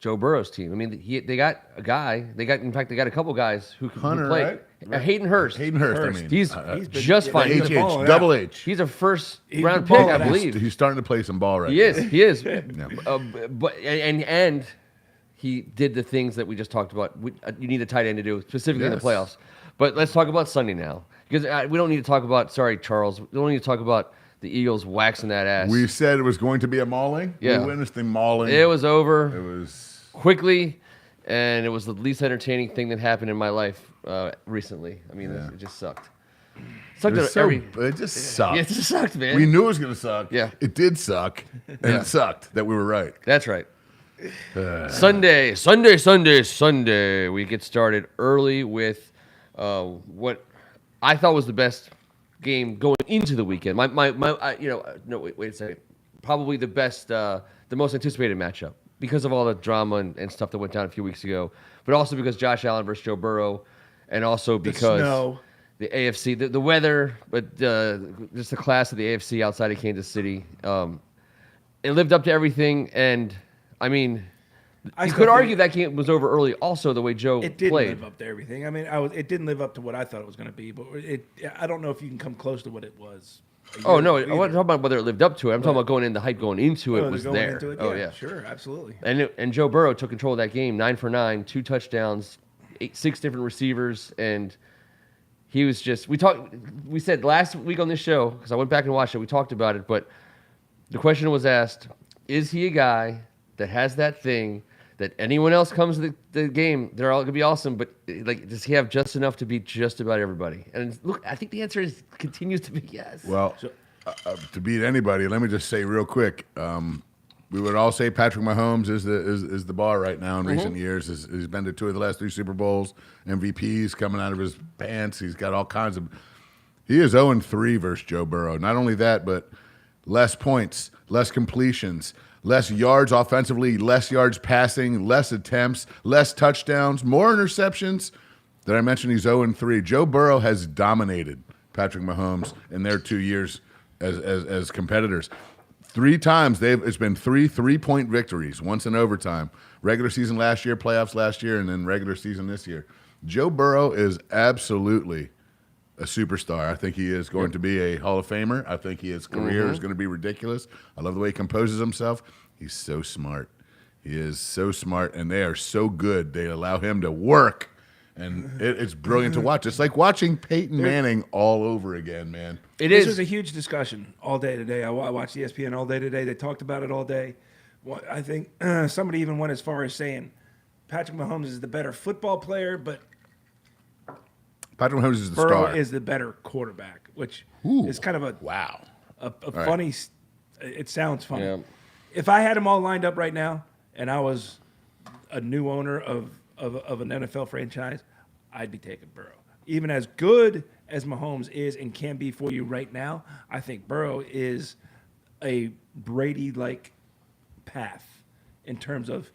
Joe Burrow's team. I mean, they got a guy. They got a couple guys who Hunter, play. right? Hayden Hurst. Hayden Hurst, I mean. He's been- just fine. He's He's been a, balling Double out. H. he's a first He's round been pick, I balling out. believe. He's starting to play some ball right He now. is. He is. But and he did the things that we just talked about. You need a tight end to do, specifically in the Yes. playoffs. But let's talk about Sunday now, because we don't need to talk about. Sorry, Charles. We don't need to talk about the Eagles waxing that ass. We said it was going to be a mauling. Yeah. We witnessed the mauling. It was over It was. quickly, and it was the least entertaining thing that happened in my life recently. I mean, it just sucked. Sucked at It just sucked. Yeah, it just sucked, man. We knew it was going to suck. Yeah. It did suck, and it sucked that we were right. That's right. Sunday. We get started early with what I thought was the best game going into the weekend. Wait a second. Probably the best, the most anticipated matchup because of all the drama and stuff that went down a few weeks ago, but also because Josh Allen versus Joe Burrow, and also because the AFC, the weather, but just the class of the AFC outside of Kansas City. It lived up to everything, and I mean, you could argue that game was over early. Also, the way Joe it didn't played. live up to everything. I mean, it didn't live up to what I thought it was going to be, but I don't know if you can come close to what it was. Oh no, I wasn't talking about whether it lived up to it. I'm talking about going in. The hype going into it was there. Yeah, sure, absolutely. And Joe Burrow took control of that game, 9 for 9, 2 touchdowns, 6 different receivers, and he was just. We said last week on this show because I went back and watched it. We talked about it, but the question was asked: is he a guy that has that thing that anyone else comes to the game, they're all gonna be awesome, but like, does he have just enough to beat just about everybody? And look, I think the answer continues to be yes. Well, to beat anybody, let me just say real quick. We would all say Patrick Mahomes is the bar right now in recent years. He's been to 2 of the last 3 Super Bowls, MVPs coming out of his pants. He's got all kinds of. He is 0-3 versus Joe Burrow. Not only that, but less points, less completions, less yards offensively, less yards passing, less attempts, less touchdowns, more interceptions. Did I mention he's 0-3? Joe Burrow has dominated Patrick Mahomes in their 2 years as competitors. 3 times it's been 3 3-point victories, once in overtime. Regular season last year, playoffs last year, and then regular season this year. Joe Burrow is absolutely a superstar. I think he is going to be a Hall of Famer. I think his career is going to be ridiculous. I love the way he composes himself. He's so smart. He is so smart, and they are so good. They allow him to work, and it's brilliant to watch. It's like watching Peyton Manning all over again, man. This was a huge discussion all day today. I watched ESPN all day today. They talked about it all day. I think somebody even went as far as saying Patrick Mahomes is the better football player, but Patrick Mahomes is the Burrow star. is the better quarterback, which is kind of a funny. Right. It sounds funny. Yeah. If I had them all lined up right now, and I was a new owner of an NFL franchise, I'd be taking Burrow. Even as good as Mahomes is and can be for you right now, I think Burrow is a Brady-like path in terms of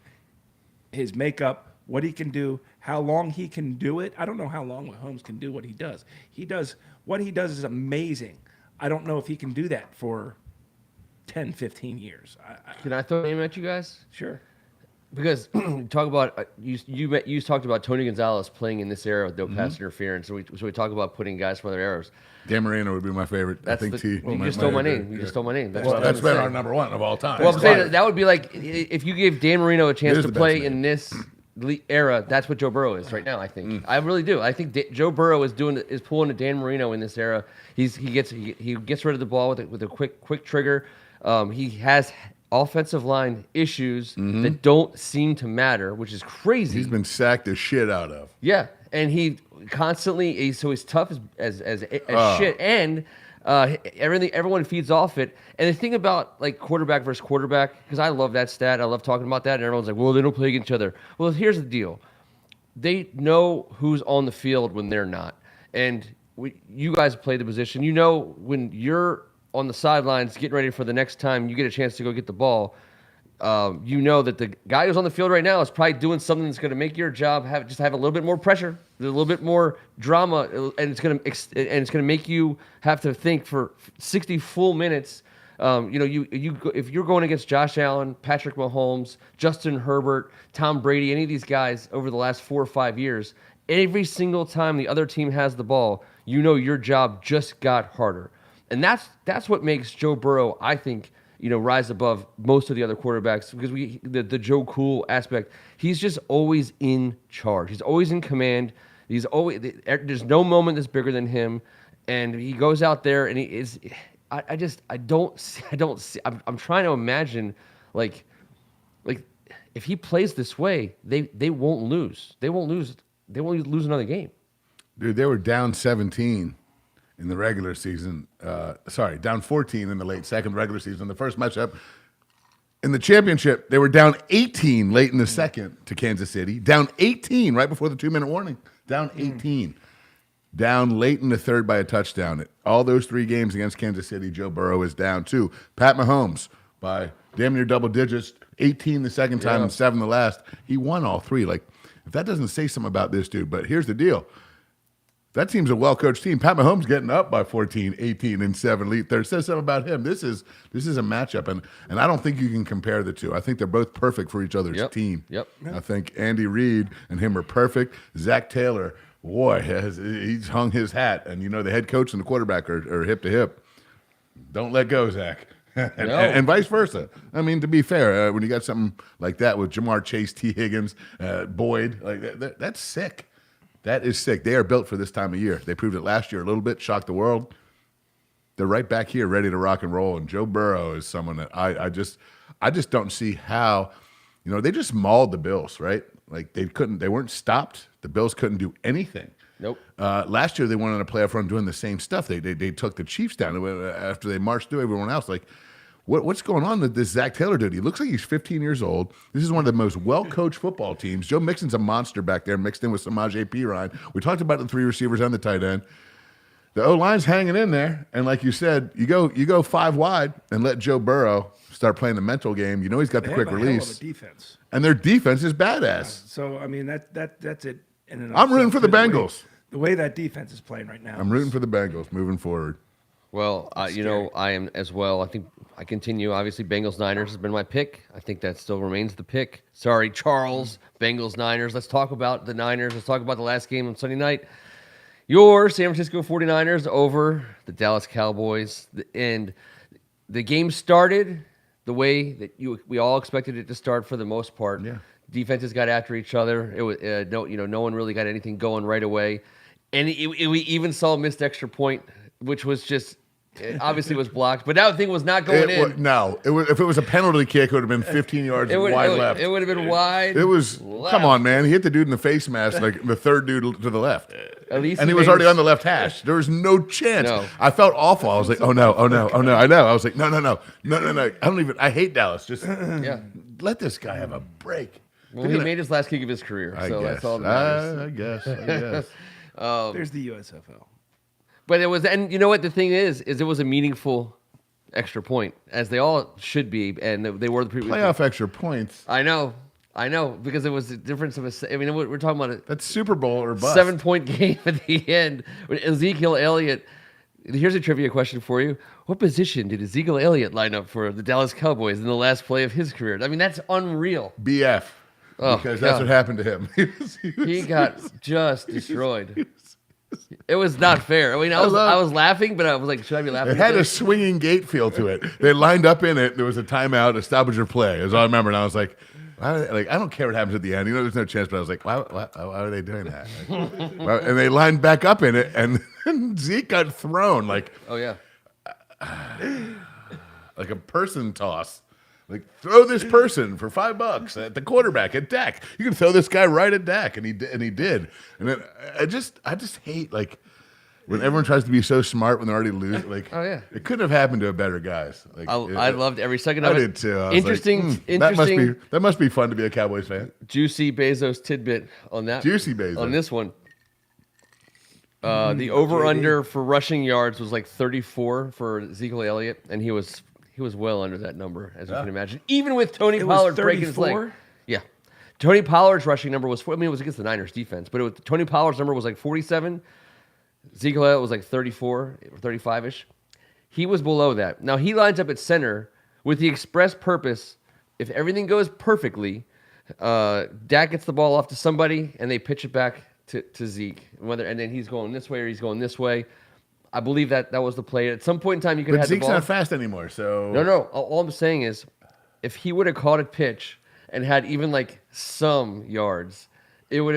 his makeup, what he can do, how long he can do it. I don't know how long Mahomes can do what he does. What he does is amazing. I don't know if he can do that for 10, 15 years. Can I throw a name at you guys? Sure. Because talk about you talked about Tony Gonzalez playing in this era with no pass interference, so we talk about putting guys from other eras. Dan Marino would be my favorite. You just stole my name. You just stole my name. That's been our number 1 of all time. Well, I'm saying that would be like if you gave Dan Marino a chance to play in this era. That's what Joe Burrow is right now. I think I really do. I think Joe Burrow is pulling a Dan Marino in this era. He gets rid of the ball with a quick trigger. He has offensive line issues that don't seem to matter, which is crazy. He's been sacked the shit out of. Yeah, and he constantly so he's tough as shit, and everyone feeds off it. And the thing about like quarterback versus quarterback, because I love that stat, I love talking about that, and everyone's like, well, they don't play against each other. Well, here's the deal: they know who's on the field when they're not, and you guys play the position. You know when you're on the sidelines getting ready for the next time you get a chance to go get the ball, you know that the guy who's on the field right now is probably doing something that's going to make your job have a little bit more pressure, a little bit more drama, and it's going to make you have to think for 60 full minutes. If you're going against Josh Allen, Patrick Mahomes, Justin Herbert, Tom Brady, any of these guys over the last 4 or 5 years, every single time the other team has the ball, you know your job just got harder. And that's what makes Joe Burrow, I think, rise above most of the other quarterbacks, because the Joe Cool aspect. He's just always in charge. He's always in command. There's no moment that's bigger than him, and he goes out there and he is. I don't see. I'm trying to imagine like if he plays this way, they won't lose. They won't lose another game. Dude, they were down 17. in the regular season. Down 14 in the late second regular season. The first matchup in the championship, they were down 18 late in the second to Kansas City. Down 18 right before the 2-minute warning. Down 18. Down late in the third by a touchdown. All those 3 games against Kansas City, Joe Burrow is down too. Pat Mahomes by damn near double digits, 18 the second time and 7 the last. He won all 3. Like, if that doesn't say something about this dude, but here's the deal. That team's a well-coached team. Pat Mahomes getting up by 14, 18, and 7 lead there. It says something about him. This is a matchup, and I don't think you can compare the two. I think they're both perfect for each other's team. I think Andy Reid and him are perfect. Zach Taylor, boy, he's hung his hat, and the head coach and the quarterback are hip to hip. Don't let go, Zach. And vice versa. I mean, to be fair, when you got something like that with Jamar Chase, T. Higgins, Boyd, like that's sick. That is sick. They are built for this time of year. They proved it last year a little bit, shocked the world. They're right back here, ready to rock and roll. And Joe Burrow is someone that I just don't see how. They just mauled the Bills, right? Like they weren't stopped. The Bills couldn't do anything. Nope. Last year they went on a playoff run doing the same stuff. They took the Chiefs down after they marched through everyone else. Like, what's going on with this Zach Taylor dude? He looks like he's 15 years old. This is one of the most well-coached football teams. Joe Mixon's a monster back there, mixed in with Samaje Perine. We talked about the 3 receivers and the tight end. The O-line's hanging in there, and like you said, you go 5 wide and let Joe Burrow start playing the mental game. He's got the quick release. Hell of a defense. And their defense is badass. So I mean that's it. I'm rooting for the Bengals. The way that defense is playing right now. I'm rooting for the Bengals moving forward. Well, I am as well. I think I continue. Obviously, Bengals-Niners has been my pick. I think that still remains the pick. Sorry, Charles. Bengals-Niners. Let's talk about the Niners. Let's talk about the last game on Sunday night. Your San Francisco 49ers over the Dallas Cowboys. And the game started the way that we all expected it to start for the most part. Yeah. Defenses got after each other. It was no one really got anything going right away. And we even saw a missed extra point, which was just obviously was blocked. But that thing was not going in. If it was a penalty kick, it would have been 15 yards wide left. It would have been wide. It was left. Come on, man. He hit the dude in the face mask, like the third dude to the left. At least and he was already on the left hash. There was no chance. No. I felt awful. I was like, oh no. I know. I was like, no. I hate Dallas. Just let this guy have a break. Well, he made his last kick of his career, so that's all that matters. I guess. There's the USFL. But it was, and you know what the thing is it was a meaningful extra point, as they all should be, and they were the previous Playoff extra points. I know, because it was a difference of we're talking about That's Super Bowl or bust. 7-point game at the end. Ezekiel Elliott. Here's a trivia question for you: what position did Ezekiel Elliott line up for the Dallas Cowboys in the last play of his career? I mean, that's unreal. BF. Oh, because that's what happened to him. He got just destroyed. It was not fair. I mean, I was laughing, but I was like, should I be laughing? It had a swinging gate feel to it. They lined up in it. There was a timeout, a stoppage or play, is all I remember. And I was like, I don't care what happens at the end. There's no chance. But I was like, why are they doing that? And they lined back up in it, and Zeke got thrown like, oh yeah, like a person toss. Like, throw this person for $5 at the quarterback at Dak. You can throw this guy right at Dak, and he did. And then I just hate like when everyone tries to be so smart when they're already losing. Like, oh yeah, it couldn't have happened to a better guys. Like, I loved every second of it. I did too. I was interesting. That must be fun to be a Cowboys fan. Juicy Bezos tidbit on that. Juicy Bezos on this one. The over/under for rushing yards was like 34 for Ezekiel Elliott, and he was well under that number, as you can imagine. Even with Tony Pollard breaking his leg. Yeah. Tony Pollard's rushing number was, it was against the Niners defense, but Tony Pollard's number was like 47. Ezekiel Elliott was like 34 or 35-ish. He was below that. Now, he lines up at center with the express purpose, if everything goes perfectly, Dak gets the ball off to somebody, and they pitch it back to Zeke. And then he's going this way or he's going this way. I believe that was the play. At some point in time, you could have the ball. But Zeke's not fast anymore, so... No. All I'm saying is, if he would have caught a pitch and had even like some yards, it would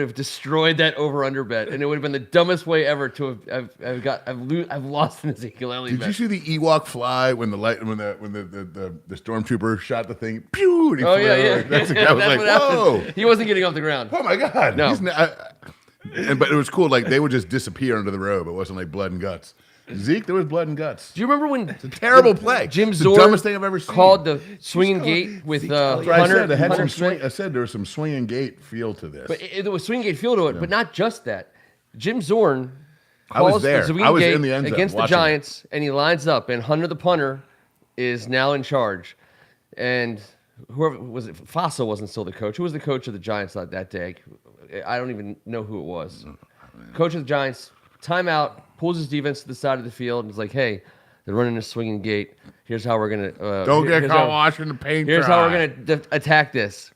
have destroyed that over/under bet, and it would have been the dumbest way ever to I've lost an Ezekiel Elliott. Did you see the Ewok fly when the stormtrooper shot the thing? Pew! Yeah. That was like, whoa! He wasn't getting off the ground. Oh my God! No. But it was cool. Like they would just disappear under the robe. It wasn't like blood and guts. Zeke, there was blood and guts. Do you remember when It's a terrible play. Jim It's the Zorn dumbest thing I've ever seen. called the swinging gate with That's what I Hunter? said. It had Hunter some Smith? swing. I said there was some swinging gate feel to this. But there was swing gate feel to it, but not just that. Jim Zorn I was calls there. the swing I was gate in the end zone against the watching it. Giants, and he lines up, and Hunter the punter is now in charge. And whoever was it, Faso wasn't still the coach. Who was the coach of the Giants that day? I don't even know who it was. Coach of the Giants, timeout, pulls his defense to the side of the field, and is like, "Hey, they're running a swinging gate. Here's how we're gonna Don't get caught washing the paint. Here's how we're gonna attack this."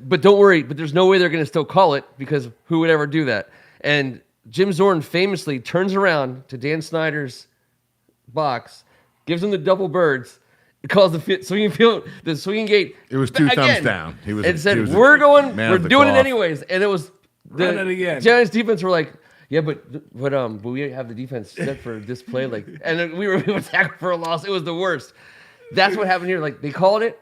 But don't worry. But there's no way they're gonna still call it because who would ever do that? And Jim Zorn famously turns around to Dan Snyder's box, gives him the double birds, calls the swinging gate. It was two again, thumbs down. He was. and said, he was "We're man we're of the doing it cloth. anyways." And it was Run it again. Giants defense were like, "Yeah, but we have the defense set for this play." Like, and then we were tackled for a loss. It was the worst. That's what happened here. Like they called it.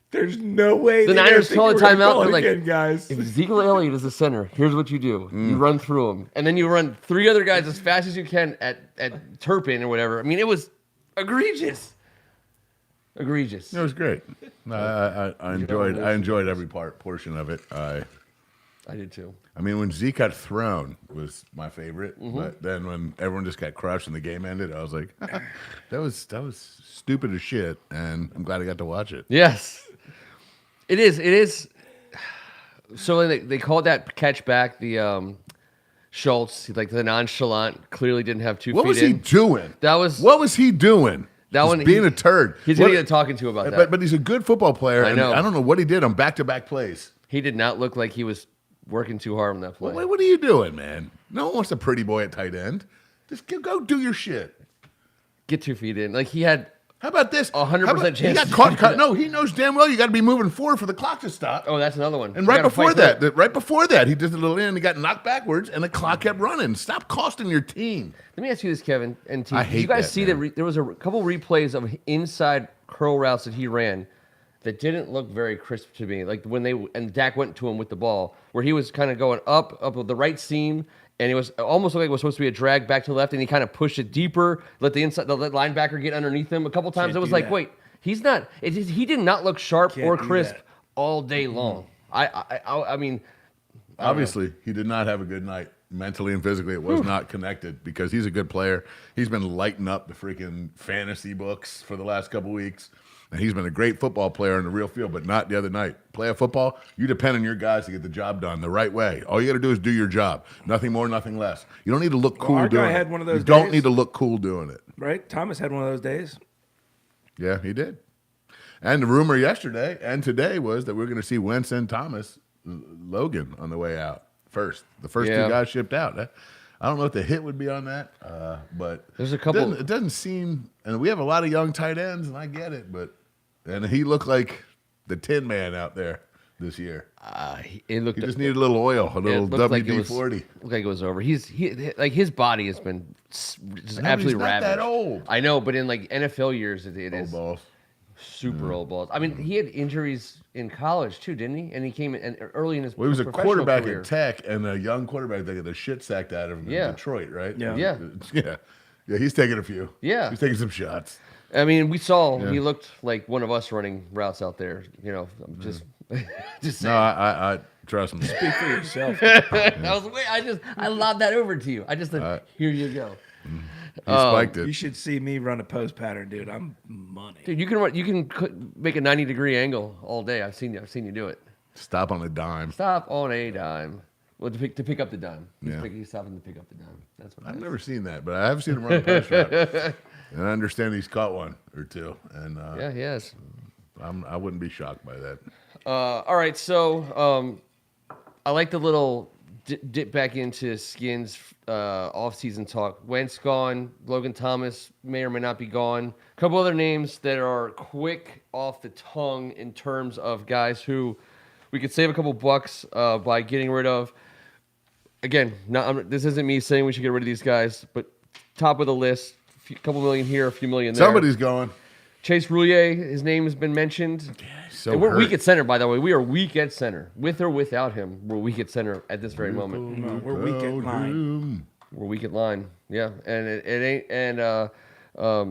There's no way The they're Niners gonna call think the we're gonna timeout. call it They're like, again, guys. If Ezekiel Elliott is the center, here's what you do. You run through him. And then you run three other guys as fast as you can at Turpin or whatever. I mean, it was egregious. Egregious. It was great. I enjoyed every portion of it. I did too. I mean, when Zeke got thrown was my favorite, Mm-hmm. but then when everyone just got crushed and the game ended, I was like, that was stupid as shit, and I'm glad I got to watch it. Yes. It is. So they called that catch back the Schultz, like the nonchalant, clearly didn't have 2 What feet was he in. doing? What was he doing? That Just one- being he- a turd. He's going to get talking to about that. But he's a good football player. I know. And I don't know what he did on back-to-back plays. He did not look like he was working too hard on that play. What are you doing, man? No one wants a pretty boy at tight end. Just go do your shit. Get 2 feet in. Like he had. How about this? 100% He chance got to caught. do that. No, he knows damn well you got to be moving forward for the clock to stop. Oh, that's another one. And You right gotta before fight that, he did a little in. He got knocked backwards, and the clock kept running. Stop costing your team. Let me ask you this, Kevin and team. I Did hate you guys that, see man. that there was a couple replays of inside curl routes that he ran that didn't look very crisp to me. Like when Dak went to him with the ball, where he was kind of going up with the right seam, and it was almost like it was supposed to be a drag back to the left, and he kind of pushed it deeper, let the linebacker get underneath him. A couple times Can't it was do like, that. wait, he's not. He did not look sharp Can't or do crisp that. all day long. I mean, Obviously, he did not have a good night mentally and physically. It was not connected because he's a good player. He's been lighting up the freaking fantasy books for the last couple weeks. And he's been a great football player in the real field, but not the other night. Play a football, you depend on your guys to get the job done the right way. All you got to do is do your job. Nothing more, nothing less. You don't need to look cool our doing guy it. had one of those You don't days. need to look cool doing it. Right? Thomas had one of those days. Yeah, he did. And the rumor yesterday and today was that we're going to see Wentz and Thomas Logan on the way out first. The first Yeah. two guys shipped out. I don't know what the hit would be on that, but There's a couple- It doesn't seem, and we have a lot of young tight ends, and I get it, and he looked like the Tin Man out there this year. it looked. He just needed a little oil, a little it looked like it was- WD-40. Looked like it was over. He like his body has been just absolutely he's not ravaged. that old. I know, but in like NFL years, it Old is balls. super old balls. I mean, he had injuries in college too, didn't he? And he came in and early in his Well, he was a professional quarterback career. at Tech and a young quarterback that got the shit sacked out of him Yeah. in Detroit, right? Yeah. Yeah, he's taking a few. Yeah. He's taking some shots. I mean, we saw Yeah. he looked like one of us running routes out there. You know, I'm just just No, saying. I trust him. Speak for yourself. I lobbed that over to you. I just said, here you go. He spiked You it. should see me run a post pattern, dude. I'm money. Dude, you can make a 90-degree angle all day. I've seen you do it. Stop on a dime. Stop on a dime. Well, to pick up the dime. Yeah. He's stopping to pick up the dime. That's what. I've never seen that, but I have seen him run a post route. And I understand he's caught one or two. And Yeah, he has. I wouldn't be shocked by that. All right, so I like the little dip back into Skins off-season talk. Wentz gone. Logan Thomas may or may not be gone. A couple other names that are quick off the tongue in terms of guys who we could save a couple bucks by getting rid of. Again, this isn't me saying we should get rid of these guys, but top of the list, a couple million here, a few million there. Somebody's going. Chase Roulier, his name has been mentioned. So And we're hurt. weak at center, by the way. We are weak at center. With or without him, we're weak at center at this very moment. No, we're weak at line. We're weak at line. Yeah. And it ain't. And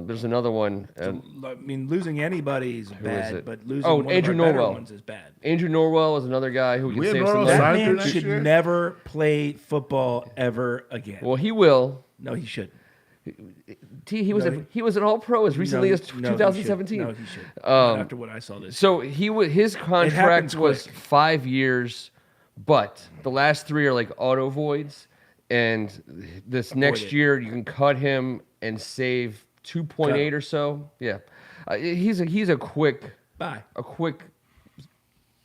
there's another one. I mean, losing anybody's is bad, it? but losing Oh, one Andrew of our better Norwell. ones is bad. Andrew Norwell is another guy who can We had save some Norwell money. That signed man through next should year? never play football ever again. Well, he will. No, he shouldn't. He was No, he was an All-Pro as recently as 2017. No, he should. Not after what I saw this. So his contract happens was quick. 5 years, but the last 3 are like auto voids, and this next it. year you can cut him and save 2.8 or so. Yeah, he's a quick Bye.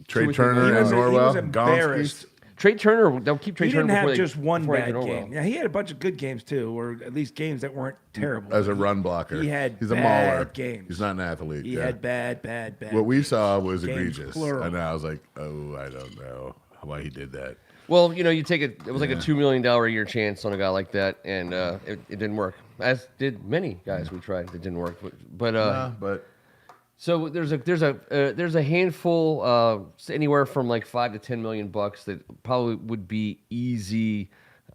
Trey 2 or 3 Turner million. and He was Norwell. embarrassed. Trey Turner. They'll keep Trey He Turner didn't before have they just one before they bad get game. Norwell. Yeah, he had a bunch of good games too, or at least games that weren't terrible. As a run blocker. He had He's a bad mauler. games. He's not an athlete. He yeah. had bad. What we saw was games, egregious. plural. And I was like, oh, I don't know why he did that. Well, you take it. It was like a $2 million a year chance on a guy like that, and it didn't work. As did many guys we tried. It didn't work. But So there's a handful, anywhere from like $5 to $10 million that probably would be easy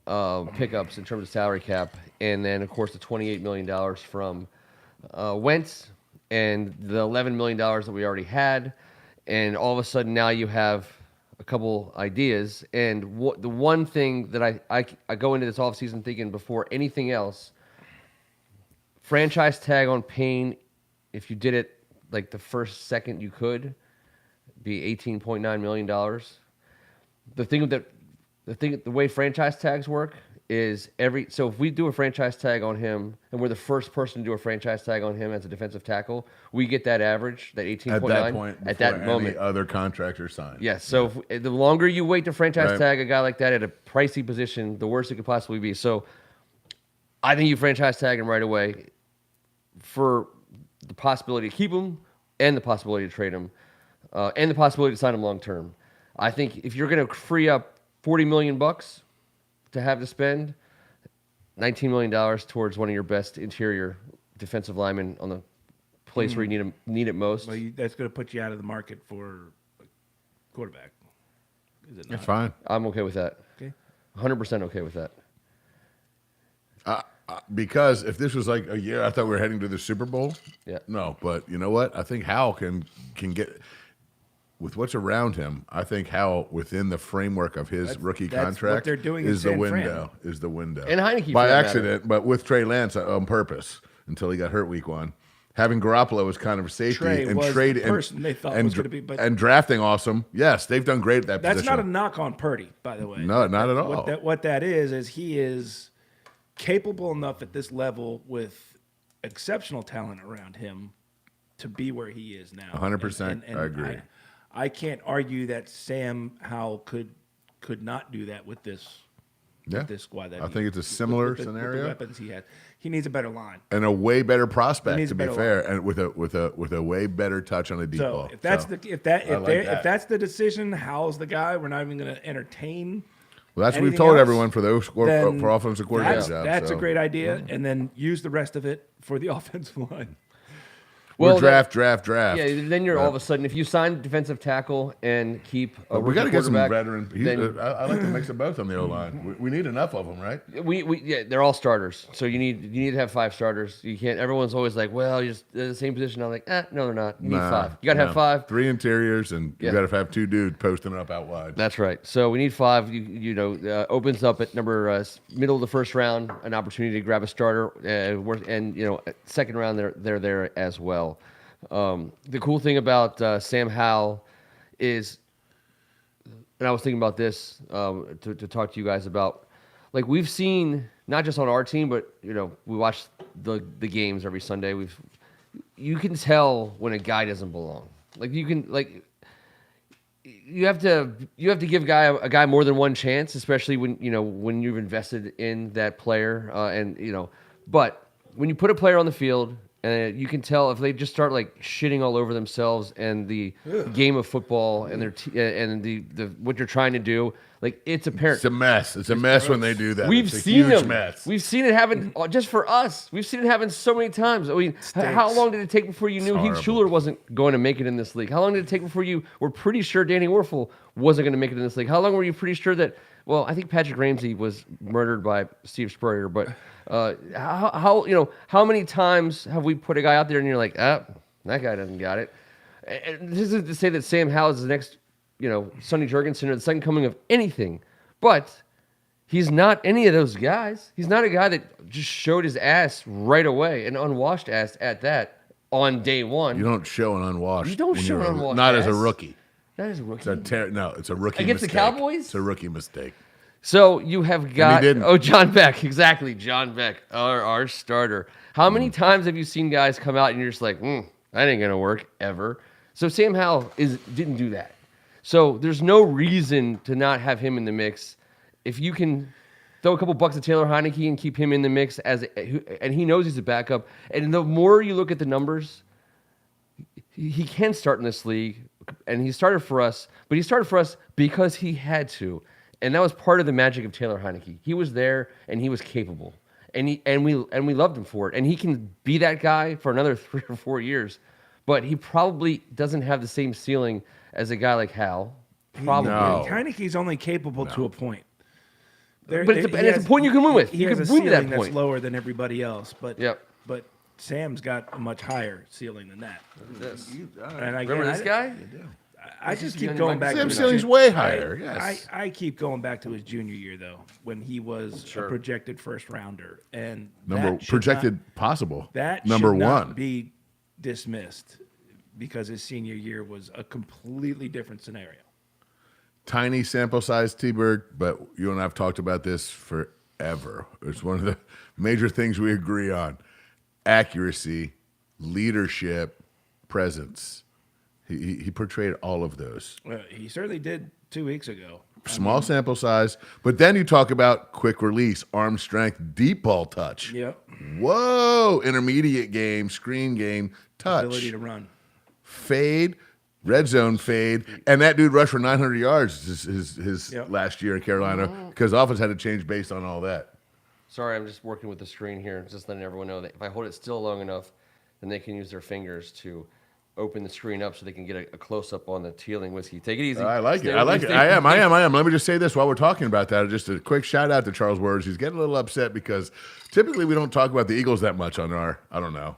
pickups in terms of salary cap, and then of course the $28 million from Wentz, and the $11 million that we already had, and all of a sudden now you have a couple ideas. And the one thing that I go into this offseason thinking before anything else, franchise tag on Payne, if you did it like the first second you could, be $18.9 million. The way franchise tags work is so if we do a franchise tag on him and we're the first person to do a franchise tag on him as a defensive tackle, we get that average, that 18.9 at that point, at that before moment. any other contractor signed. Yes. So the longer you wait to franchise Right. tag a guy like that at a pricey position, the worse it could possibly be. So I think you franchise tag him right away for the possibility to keep him and the possibility to trade him and the possibility to sign him long term. I think if you're going to free up $40 million to have to spend, $19 million towards one of your best interior defensive linemen on the place where you need it most. Well, that's going to put you out of the market for a quarterback. Is it not? It's fine. I'm okay with that. Okay. 100% okay with that. Because if this was like a year, I thought we were heading to the Super Bowl. Yeah. No, but you know what? I think Howell can get with what's around him. I think Howell, within the framework of his rookie that's contract, what they're doing in is the San Fran. window. Is the window. And Heineke, by for that accident, but with Trey Lance on purpose until he got hurt week 1. Having Garoppolo was kind of a safety, Trey and was trade the person they thought was gonna be, but- and drafting awesome. Yes, they've done great at that That's position. not a knock on Purdy, by the way. No, not at all. What that is he is capable enough at this level with exceptional talent around him to be where he is now. 100%, I agree. I can't argue that Sam Howell could not do that with this. Yeah. With this squad, that I think it's a similar with the scenario. weapons he has, he needs a better line. And a way better prospect, needs to a be better fair, and with a way better touch on the deep So ball. if that's So, if I like that. that's the decision, Howell's the guy. We're not even going to entertain. well, that's what we've anything told else, everyone for those then for offensive coordinator jobs. That's so. a great idea, and then use the rest of it for the offensive line. Well, Well, draft. Yeah, then you're all of a sudden, if you sign defensive tackle and keep a we got to rookie get some quarterback, veteran. then I like to mix of both on the O line. We need enough of them, right? yeah, they're all starters. So you need to have 5 starters. You can't. Everyone's always like, well, you're just the same position. I'm like, no, they're not. You need 5. You got to have 5. 3 interiors, and Yeah. you got to have 2 dudes posting it up out wide. That's right. So we need 5. Opens up at middle of the first round an opportunity to grab a starter, and second round they're there as well. The cool thing about Sam Howell is, and I was thinking about this to talk to you guys about, like we've seen not just on our team, but we watch the games every Sunday. You can tell when a guy doesn't belong. Like you have to give a guy more than one chance, especially when you've invested in that player, but when you put a player on the field And you can tell if they just start like shitting all over themselves and the game of football and and the what you're trying to do, like it's apparent. It's a mess. It's a mess when they do that. We've it's a seen huge them. mess. We've seen it happen just for us. We've seen it happen so many times. I mean, how long did it take before you knew Heath horrible. Schuler wasn't going to make it in this league? How long did it take before you were pretty sure Danny Werfel wasn't going to make it in this league? How long were you pretty sure that? Well, I think Patrick Ramsey was murdered by Steve Spurrier, but how many times have we put a guy out there and you're like, that guy doesn't got it? And this isn't to say that Sam Howell is the next, Sonny Jurgensen or the second coming of anything, but he's not any of those guys. He's not a guy that just showed his ass right away, an unwashed ass at that on day one. You don't show an unwashed. You don't when show you're an unwashed Not as a ass. rookie. That is a rookie. No, it's a rookie Against the mistake. Cowboys? It's a rookie mistake. So you have got didn't. John Beck, exactly. John Beck, our starter. How many times have you seen guys come out and you're just like, that ain't gonna work ever? So Sam Howell didn't do that. So there's no reason to not have him in the mix. If you can throw a couple bucks at Taylor Heineke and keep him in the mix and he knows he's a backup. And the more you look at the numbers, he can start in this league, and he started for us. But he started for us because he had to. And that was part of the magic of Taylor Heineke. He was there, and he was capable, and we loved him for it. And he can be that guy for another 3 or 4 years, but he probably doesn't have the same ceiling as a guy like Hal. Probably. No. Heineke's only capable to a point. But it's a point you can win with. He You has can a win to that ceiling that's point. lower than everybody else, but Yep. but Sam's got a much higher ceiling than that. This. And Remember this guy? I just keep going back. Sam's to ceiling's way higher. Yes. I keep going back to his junior year though, when he was a projected first rounder, and that should Projected possible. That number should not one. be dismissed because his senior year was a completely different scenario. Tiny sample size, T-Bird, but you and I have talked about this forever. It's one of the major things we agree on. Accuracy, leadership, presence. He portrayed all of those. Well, he certainly did 2 weeks ago. Small sample size, but then you talk about quick release, arm strength, deep ball touch. Yep. Whoa, intermediate game, screen game, touch. Ability to run. Fade, red zone fade, and that dude rushed for 900 yards his Yep. last year in Carolina because offense had to change based on all that. Sorry, I'm just working with the screen here, just letting everyone know that if I hold it still long enough, then they can use their fingers to open the screen up so they can get a close-up on the Teeling whiskey. Take it easy. I like Stay it. I with like me, it. stay I with me. am. Let me just say this while we're talking about that. Just a quick shout out to Charles Words. He's getting a little upset because typically we don't talk about the Eagles that much on our, I don't know,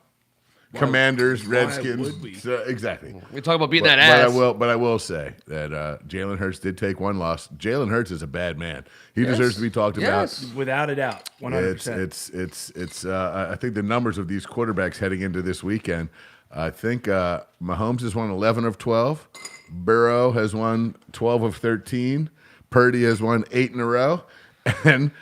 Commanders, Redskins. would we? So, exactly. We talk about beating that ass. But I will say that Jalen Hurts did take one loss. Jalen Hurts is a bad man. He deserves to be talked Yes. about. Without a doubt, 100%. It's I think the numbers of these quarterbacks heading into this weekend. I think Mahomes has won 11 of 12. Burrow has won 12 of 13. Purdy has won 8 in a row, and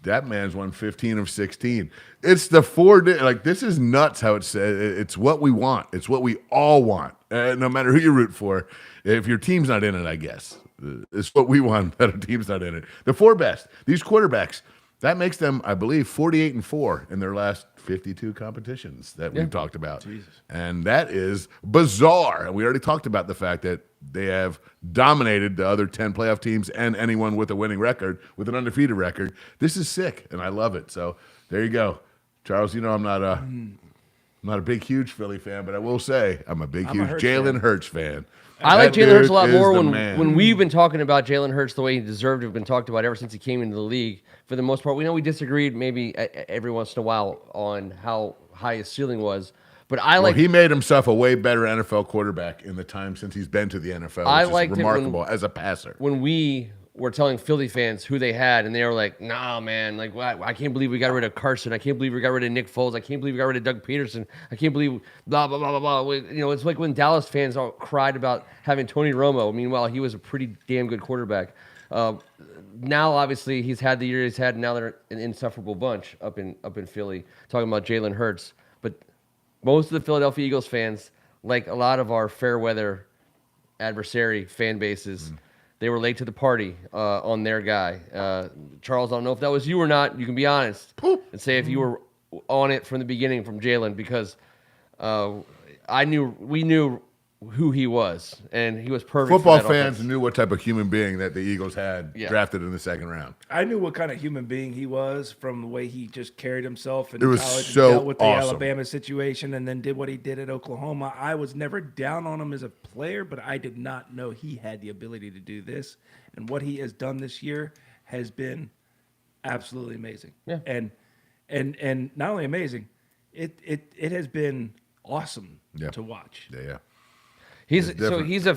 that man's won 15 of 16. It's the this is nuts how it's what we want. It's what we all want, no matter who you root for. If your team's not in it, I guess it's what we want. That our team's not in it. The 4 best, these quarterbacks. That makes them, I believe, 48-4 in their last 52 competitions that we've talked about. Jesus. And that is bizarre. And we already talked about the fact that they have dominated the other 10 playoff teams and anyone with a winning record, with an undefeated record. This is sick, and I love it. So there you go. Charles, you know I'm not a big, huge Philly fan, but I will say I'm a big, huge Jalen Hurts fan. I like Jalen Hurts a lot more man. when we've been talking about Jalen Hurts the way he deserved to have been talked about ever since he came into the league. For the most part, we know we disagreed maybe every once in a while on how high his ceiling was. But he made himself a way better NFL quarterback in the time since he's been to the NFL, which is remarkable as a passer. When we were telling Philly fans who they had, and they were like, "Nah, man, like I can't believe we got rid of Carson. I can't believe we got rid of Nick Foles. I can't believe we got rid of Doug Peterson. I can't believe blah blah blah blah blah." It's like when Dallas fans all cried about having Tony Romo. Meanwhile, he was a pretty damn good quarterback. Now, obviously, he's had the year he's had. And now they're an insufferable bunch up in Philly talking about Jalen Hurts. But most of the Philadelphia Eagles fans, like a lot of our fair weather adversary fan bases. They were late to the party on their guy. Charles, I don't know if that was you or not. You can be honest and say if you were on it from the beginning from Jalen because we knew who he was, and he was perfect. Football for that fans offense. knew what type of human being that the Eagles had Yeah. drafted in the second round. I knew what kind of human being he was from the way he just carried himself in It was college so and dealt with the awesome. Alabama situation and then did what he did at Oklahoma. I was never down on him as a player, but I did not know he had the ability to do this. And what he has done this year has been absolutely amazing. Yeah. And not only amazing, it has been awesome Yeah. to watch. Yeah. He's It's so different. he's a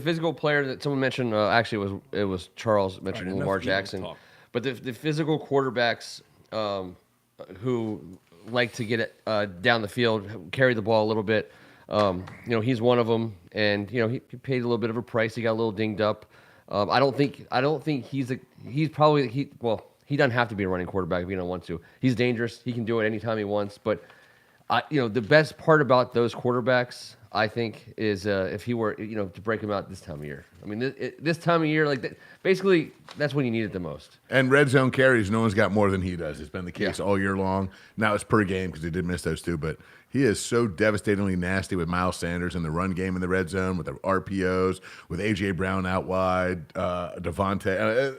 physical player that someone mentioned. Actually, it was Charles mentioned All right, Lamar enough Eagles Jackson, talk. but the physical quarterbacks who like to get it down the field, carry the ball a little bit. He's one of them, and he paid a little bit of a price. He got a little dinged up. I don't think he doesn't have to be a running quarterback if he don't want to. He's dangerous. He can do it anytime he wants. But the best part about those quarterbacks, I think, is if he were to break him out this time of year. I mean, this time of year, basically, that's when you need it the most. And red zone carries, no one's got more than he does. It's been the case Yeah. all year long. Now it's per game because he did miss those two, but he is so devastatingly nasty with Miles Sanders in the run game in the red zone, with the RPOs, with A.J. Brown out wide, Devontae.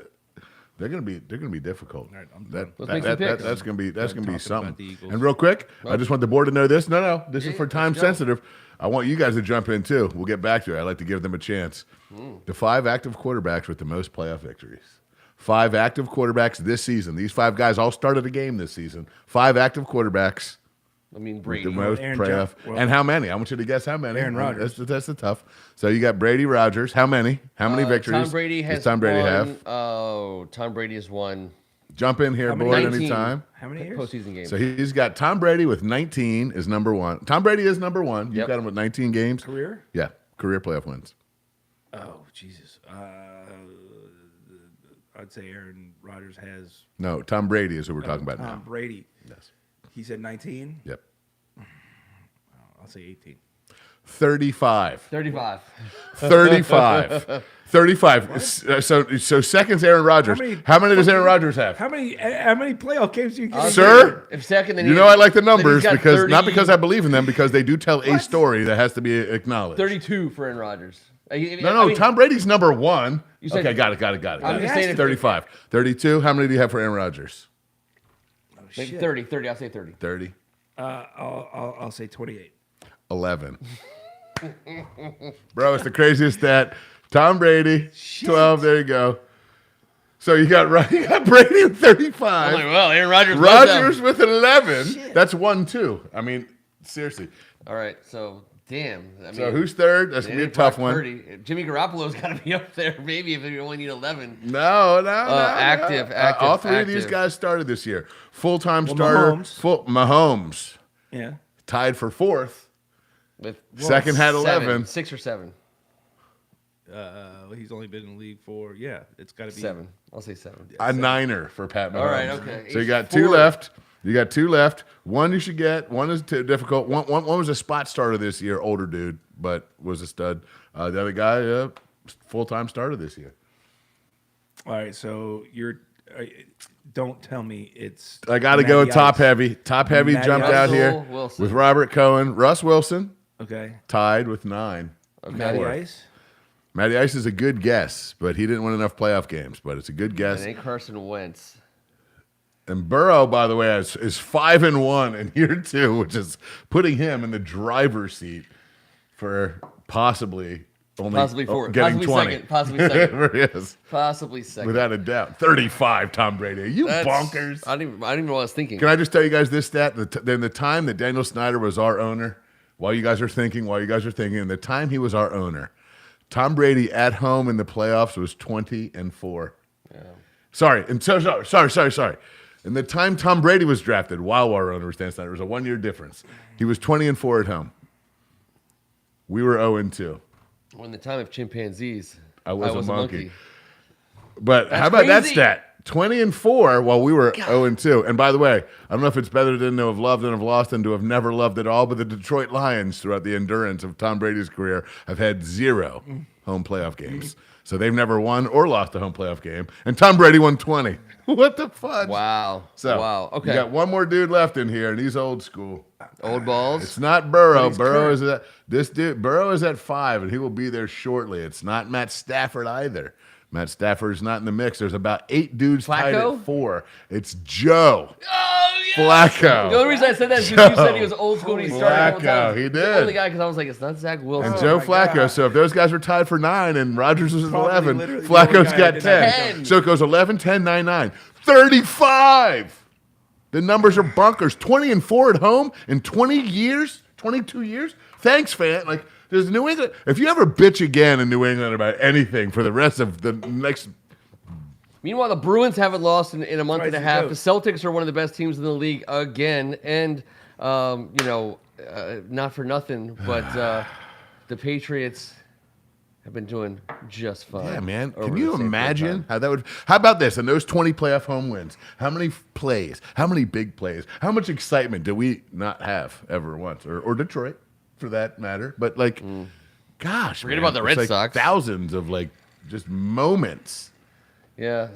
They're gonna be difficult. All right, I'm done. Let's make some picks. That's gonna be talking about something. the Eagles. And real quick, I just want the board to know this. No, this is Yeah, for time let's go. sensitive. I want you guys to jump in too. We'll get back to it. I like to give them a chance. The 5 active quarterbacks with the most playoff victories. 5 active quarterbacks this season. These 5 guys all started a game this season. 5 active quarterbacks I mean, with Brady. the most Aaron playoff. Well- And how many? I want you to guess how many. Aaron Rodgers. That's the tough. So you got Brady, Rodgers. How many? How many victories? Tom Brady does has Tom Brady won, have? Tom Brady has won Jump in here, How many? board, 19 anytime. How many years? postseason games. So he's got Tom Brady with 19 is number 1. Tom Brady is number 1. You've Yep. got him with 19 games. Career? Yeah, career playoff wins. Oh, Jesus. I'd say Aaron Rodgers has No, Tom Brady is who we're talking about Tom now. Brady. Yes. He said 19. Yep. I'll say 18. 35. 35. 35. 35. So second's Aaron Rodgers. How many does Aaron Rodgers have? How many playoff games do you get? Sir? If second, then You know I like the then he's numbers got because 30 not because I believe in them, because they do tell a story that has to be acknowledged. 32 for Aaron Rodgers. No, Tom Brady's number 1. You said- Okay, got it. I'm just saying if- 35. 32. How many do you have for Aaron Rodgers? Maybe Shit. 30. I'll say 30. 30. I'll say 28. 11. Bro, it's the craziest stat. Tom Brady, 12. There you go. So you got Brady with 35. I'm like, well, Aaron Rodgers. Rodgers with 11. That's 1-2. I mean, seriously. All right, so damn. I mean, So who's third? That's going to be a tough one. 30. Jimmy Garoppolo's got to be up there, maybe if you only need 11. No. Active. All 3 of these active. guys started this year. Full-time Well, starter. Mahomes. Mahomes. Yeah. Tied for 4th. With Second had 7, 11. 6 or 7. He's only been in the league for it's got to be 7. I'll say 7. A niner for Pat Mahomes. All right, okay. So you got He's 2 4. left. You got 2 left. One you should get. One is too difficult. One was a spot starter this year, older dude, but was a stud. The other guy, full-time starter this year. All right, so don't tell me it's. I got to go with Matty top Ice. heavy. Top heavy Matty jumped Ice. out here Russell Wilson. with Robert Cohen. Russ Wilson Okay. tied with 9. Matty Four. Ice. Matty Ice is a good guess, but he didn't win enough playoff games. But it's a good guess. And then Carson Wentz. And Burrow, by the way, is 5-1 in year 2, which is putting him in the driver's seat for possibly Possibly 4. getting Possibly 20. second. Possibly second. Whatever it is, Possibly second. without a doubt. 35, Tom Brady. Are you That's- bonkers? I didn't even know what I was thinking. Can I just tell you guys this stat? Then the time that Daniel Snyder was our owner, while you guys are thinking, and the time he was our owner, Tom Brady at home in the playoffs was 20-4. Yeah. Sorry. And the time Tom Brady was drafted, while our owner was Dan Snyder, was a 1-year difference. He was 20-4 at home. We were 0-2. When the time of chimpanzees, I was a monkey. But But That's how about that crazy. stat? 20-4 while we were 0-2. And by the way, I don't know if it's better to have loved and have lost than to have never loved at all, but the Detroit Lions, throughout the endurance of Tom Brady's career, have had 0 home playoff games. So they've never won or lost a home playoff game. And Tom Brady won 20. What the fudge? Wow. So, wow. Okay. You got one more dude left in here, and he's old school. Old balls. It's not Burrow. But Burrow he's is at this dude. Burrow is at 5, and he will be there shortly. It's not Matt Stafford either. Matt Stafford's not in the mix. There's about 8 dudes tied Flacco? at 4. It's Joe Oh, yeah. Flacco. The only reason I said that is because you said he was old school and he started all the Flacco, time. he The did. only guy because I was like, it's not Zach Wilson. And Joe my Flacco. God. So if those guys were tied for 9 and Rodgers was at Probably 11, literally the only Flacco's guy I got did 10. not 10. So it goes 11, 10, 9, 9. 35. The numbers are bunkers. 20 and 4 at home in 20 years, 22 years. Thanks, fan. Like, does New England, if you ever bitch again in New England about anything for the rest of the next. Meanwhile, the Bruins haven't lost in a month and a Twice half. ago. The Celtics are one of the best teams in the league again. And, not for nothing, but the Patriots have been doing just fine. Yeah, man. over Can the you same period of imagine time. how that would? How about this? And those 20 playoff home wins. How many plays? How many big plays? How much excitement did we not have ever once? Or Detroit, for that matter. But like, gosh, Forget man, about the it's Red like Sox. Thousands of like just moments. Yeah,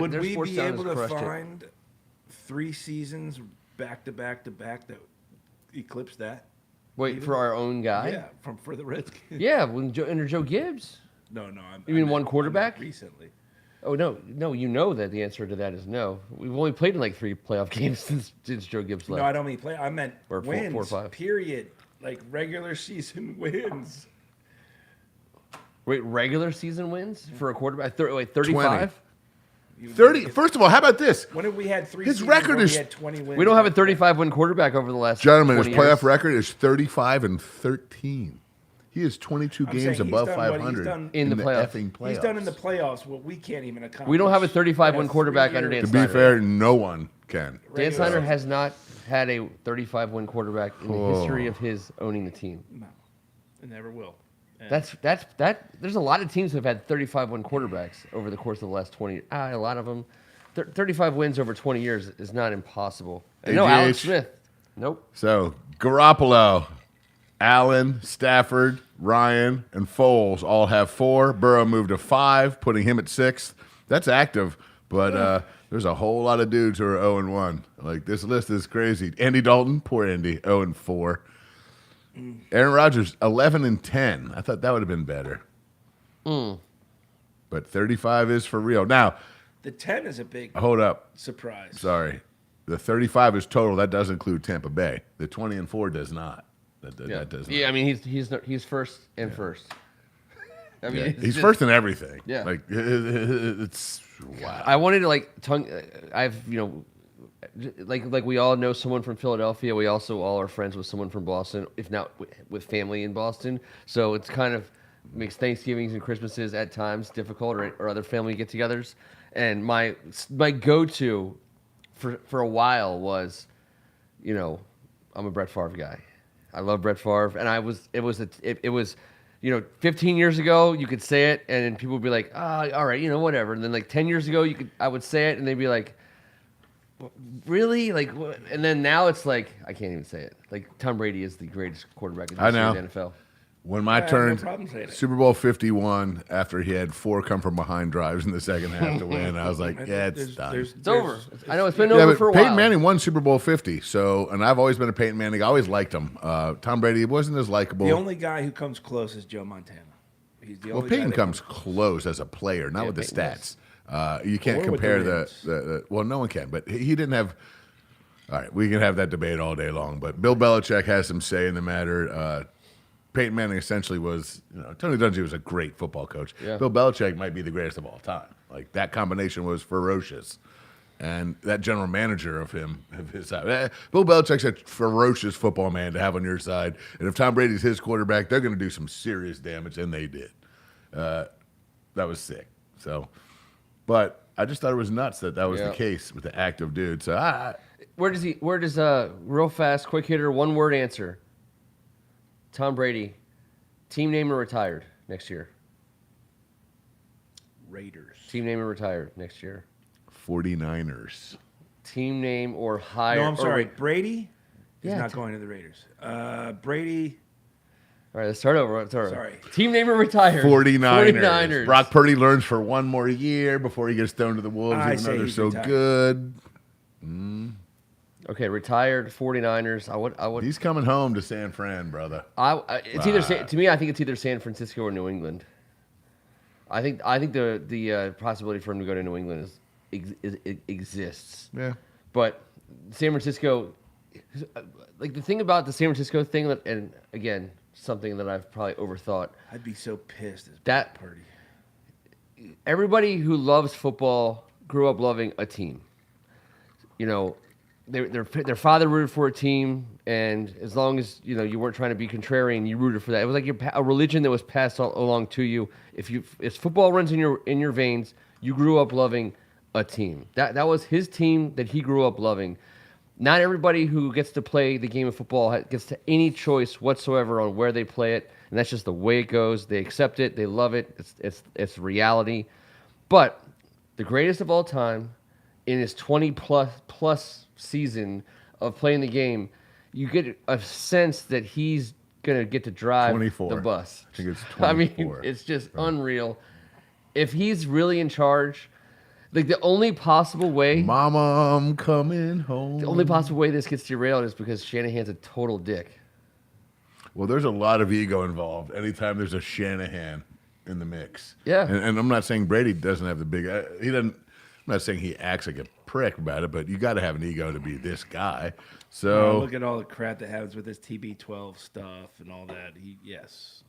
Would their we sports be town able has to crushed it. find 3 seasons back to back to back that eclipse that? Wait for our own guy. Yeah, for the Redskins. Yeah, under Joe Gibbs. No, You mean I one meant quarterback? recently? Oh no, you know that the answer to that is no. We've only played in like 3 playoff games since Joe Gibbs left. No, I don't mean play. I meant Or four- wins. 4 or 5. Period. Like regular season wins. Wait, regular season wins for a quarterback? 35? 30. First of all, how about this? When have we had 3 His seasons record where is- we had 20 wins? We don't have a 35-win quarterback over the last Gentlemen, his 20 playoff years. record is 35 and 13. He is 22 I'm games saying he's above done what he's 500 done in the playoff. effing playoffs. He's done in the playoffs what we can't even accomplish. We don't have a 35-win In a quarterback under 3-year Dan To be Snyder. fair, no one can. Dan regular Snyder season. has not had a 35-win quarterback in the history of his owning the team. No, it never will. And That. There's a lot of teams who have had 35-win quarterbacks over the course of the last 20. A lot of them. 35 wins over 20 years is not impossible. And no, Alex AGH. Smith. Nope. So, Garoppolo, Allen, Stafford, Ryan, and Foles all have 4. Burrow moved to 5, putting him at 6th. That's active, but there's a whole lot of dudes who are 0-1. Like, this list is crazy. Andy Dalton, poor Andy, 0-4. Aaron Rodgers, 11-10. I thought that would have been better. But 35 is for real. Now, the 10 is a big hold up. surprise. Sorry. The 35 is total. That does include Tampa Bay. The 20-4 does not. That does not. Yeah, I mean he's first and first. I mean Yeah, it's he's just- first in everything. Yeah. Like it's wow. I wanted to I've like we all know someone from Philadelphia. We also all are friends with someone from Boston, if not with family in Boston. So it's kind of makes Thanksgivings and Christmases at times difficult, or other family get-togethers. And my go-to for a while was, I'm a Brett Favre guy. I love Brett Favre, and it was 15 years ago you could say it, and then people would be like, all right, whatever. And then like 10 years ago I would say it, and they'd be like, really? Like, what? And then now it's like I can't even say it. Like Tom Brady is the greatest quarterback in the I history know. of the NFL. When my I have turn, no problem saying it. Super Bowl 51, after he had 4 come from behind drives in the second half to win, I was like, yeah, it's done. It's over. I know it's been Yeah, over but for a Peyton while. Manning won Super Bowl 50, and I've always been a Peyton Manning. I always liked him. Tom Brady wasn't as likable. The only guy who comes close is Joe Montana. He's the Well, only guy Peyton that comes close as a player, not with the Peyton stats. You can't Or with the compare wins. the well, no one can, but he didn't have. All right, we can have that debate all day long, but Bill Belichick has some say in the matter. Peyton Manning essentially was, Tony Dungy was a great football coach. Yeah. Bill Belichick might be the greatest of all time. Like that combination was ferocious. And that general manager of his side. Bill Belichick's a ferocious football man to have on your side. And if Tom Brady's his quarterback, they're going to do some serious damage, and they did. That was sick. So, but I just thought it was nuts that was Yeah. the case with the active dude. So Where does real fast, quick hitter, 1-word answer? Tom Brady, team name or retired next year? Raiders. Team name or retired next year? 49ers. Team name or higher? No, I'm sorry. Brady is Yeah, not going to the Raiders. Brady. All right, let's start over. Sorry. Team name retired. 49ers. Brock Purdy learns for one more year before he gets thrown to the Wolves, I even though say they're he's so retired. good. Okay, retired 49ers. I would. He's coming home to San Fran, brother. It's either to me. I think it's either San Francisco or New England. I think the possibility for him to go to New England exists. Yeah. But San Francisco, like the thing about the San Francisco thing, and again, something that I've probably overthought. I'd be so pissed as That- Purdy. Everybody who loves football grew up loving a team. You know, their father rooted for a team, and as long as you weren't trying to be contrarian, you rooted for that. It was like a religion that was passed along to you. If football runs in your veins, you grew up loving a team. That was his team that he grew up loving. Not everybody who gets to play the game of football gets to any choice whatsoever on where they play it, and that's just the way it goes. They accept it, they love it. It's reality. But the greatest of all time, in his 20 plus season of playing the game, you get a sense that he's gonna get to drive 24. the bus. I think it's I mean, 24. it's just unreal. If he's really in charge, like the only possible way. Mama, I'm coming home. The only possible way this gets derailed is because Shanahan's a total dick. Well, there's a lot of ego involved anytime there's a Shanahan in the mix. Yeah. And I'm not saying Brady doesn't have the big. He doesn't. I'm not saying he acts like a prick about it, but you got to have an ego to be this guy. So Look at all the crap that happens with this TB12 stuff and all that. Yes.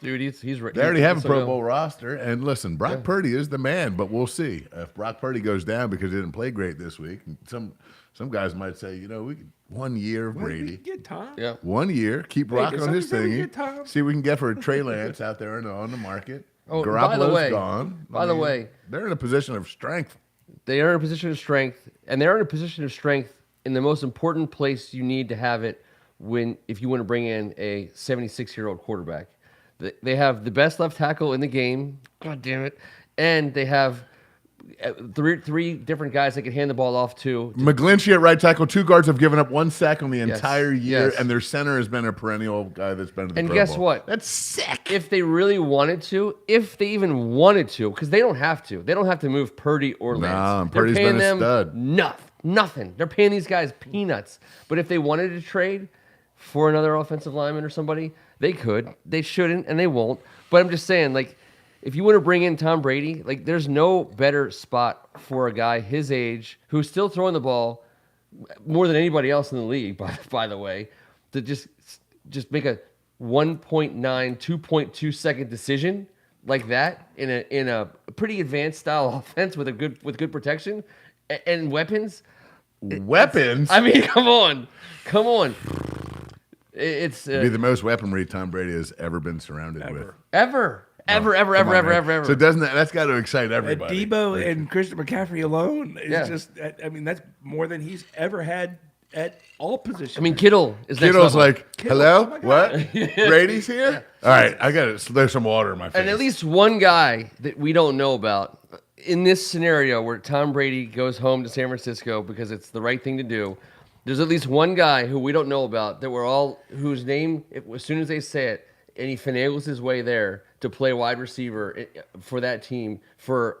Dude, he's they already have a Pro Bowl roster. And listen, Brock Purdy is the man, but we'll see if Brock Purdy goes down because he didn't play great this week. Some guys might say, we could 1 year of Why did we Brady. get Tom? Yeah. 1 year, keep Hey, rocking did on his somebody say we thingy. get Tom? See what we can get for Trey Lance out there on the market. Oh, Garoppolo's by the way- gone. by the way- they're in a position of strength. They are in a position of strength, and they're in a position of strength in the most important place you need to have it if you want to bring in a 76-year-old quarterback. They have the best left tackle in the game. God damn it. And they have three different guys that can hand the ball off to. McGlinchey at right tackle. 2 guards have given up 1 sack on the Yes, entire year, yes. and their center has been a perennial guy that's been to the And Pro guess Bowl. what? That's sick. If they really wanted to, if they even wanted to, because they don't have to. They don't have to move Purdy or Lance. Nah, They're Purdy's paying been a them stud. nothing. They're paying these guys peanuts. But if they wanted to trade for another offensive lineman or somebody, they could. They shouldn't, and they won't. But I'm just saying, like, if you want to bring in Tom Brady, like, there's no better spot for a guy his age who's still throwing the ball more than anybody else in the league, by the way, to just make a 1.9, 2.2 second decision like that in a pretty advanced style offense with good protection and weapons. Weapons? I mean, come on. It's be the most weaponry Tom Brady has ever been surrounded with. ever. Come on, man. So doesn't that's got to excite everybody? Debo and Christian McCaffrey alone is Yeah. just, I mean, that's more than he's ever had at all positions. I mean, Kittle is next Kittle's level. like, Kittle, hello, oh my God. what? Brady's here? All right, I got it. There's some water in my face. And at least one guy that we don't know about in this scenario where Tom Brady goes home to San Francisco because it's the right thing to do. There's at least one guy who we don't know about whose name, as soon as they say it, and he finagles his way there to play wide receiver for that team for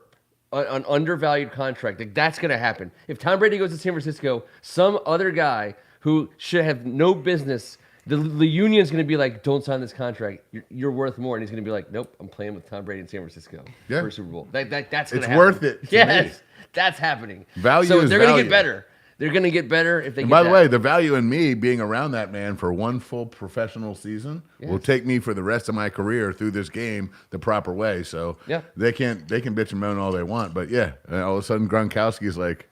an undervalued contract. Like, that's going to happen. If Tom Brady goes to San Francisco, some other guy who should have no business, the union's going to be like, don't sign this contract. You're worth more. And he's going to be like, nope, I'm playing with Tom Brady in San Francisco for a Super Bowl. That's going to happen. It's worth it to Yes, me. that's happening. Value so is they're going to value. get better. They're going to get better if they And get by the that. way, the value in me being around that man for one full professional season will take me for the rest of my career through this game the proper way. So Yeah. they can bitch and moan all they want, but yeah, all of a sudden Gronkowski's like,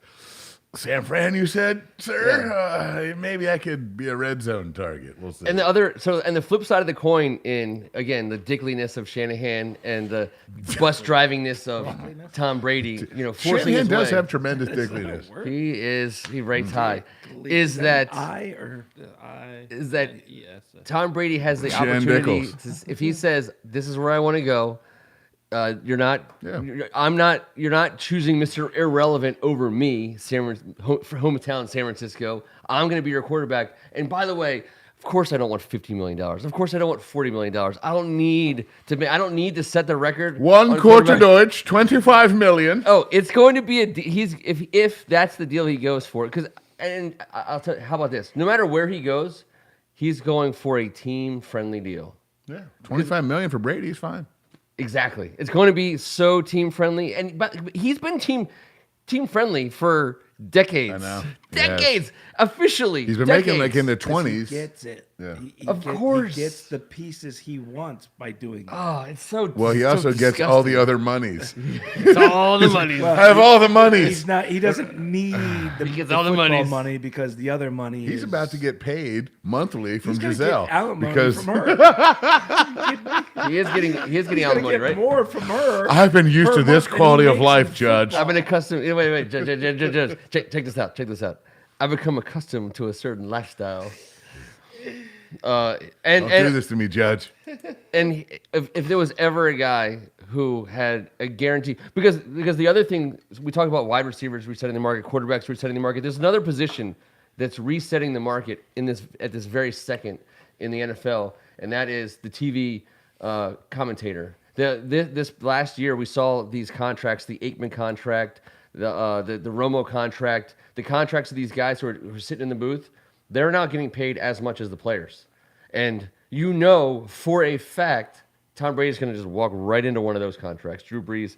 San Fran, you said, sir? Maybe I could be a red zone target. We'll see. And the flip side of the coin in, again, the dickliness of Shanahan and the bus drivingness of Tom Brady, forcing Shanahan his does way. have tremendous dickliness. He rates high. Is that yes. Tom Brady has the Jan opportunity Nichols. if he says, this is where I want to go, you're not choosing Mr. Irrelevant over me, hometown San Francisco. I'm going to be your quarterback. And by the way, course I don't want $50 million. Of course I don't want $40 million. I don't need to set the record. One on quarter quarterback. Deutsch, 25 million. Oh, it's going to be if that's the deal he goes for. And I'll tell you, how about this? No matter where he goes, he's going for a team-friendly deal. Yeah, 25 million for Brady is fine. Exactly. It's going to be so team-friendly. But he's been team-friendly for decades. I know. Decades. Officially. He's been decades. making like in the 'Cause he 20s. gets it. Yeah. Of course. He gets the pieces he wants by doing that. Oh, it's so Well, he so also gets all the disgusting. other monies. It's all the money. I have all the monies. He doesn't need the, He gets the all the football monies. money because the other money He's is about to get paid monthly from he's gonna Giselle get alimony because from her. He is getting He's all the gonna money, get right? more from her. I've been used per to this month than he quality of makes life, in Judge. I've been accustomed. Wait, Judge. Check this out. Check this out. I've become accustomed to a certain lifestyle. Don't do And this to me, Judge. if there was ever a guy who had a guarantee, because the other thing we talk about, wide receivers resetting the market, quarterbacks resetting the market. There's another position that's resetting the market at this very second in the NFL, and that is the TV commentator. This last year we saw these contracts: the Aikman contract, the Romo contract, the contracts of these guys who are sitting in the booth. They're not getting paid as much as the players, and you know for a fact Tom Brady's going to just walk right into one of those contracts. Drew Brees.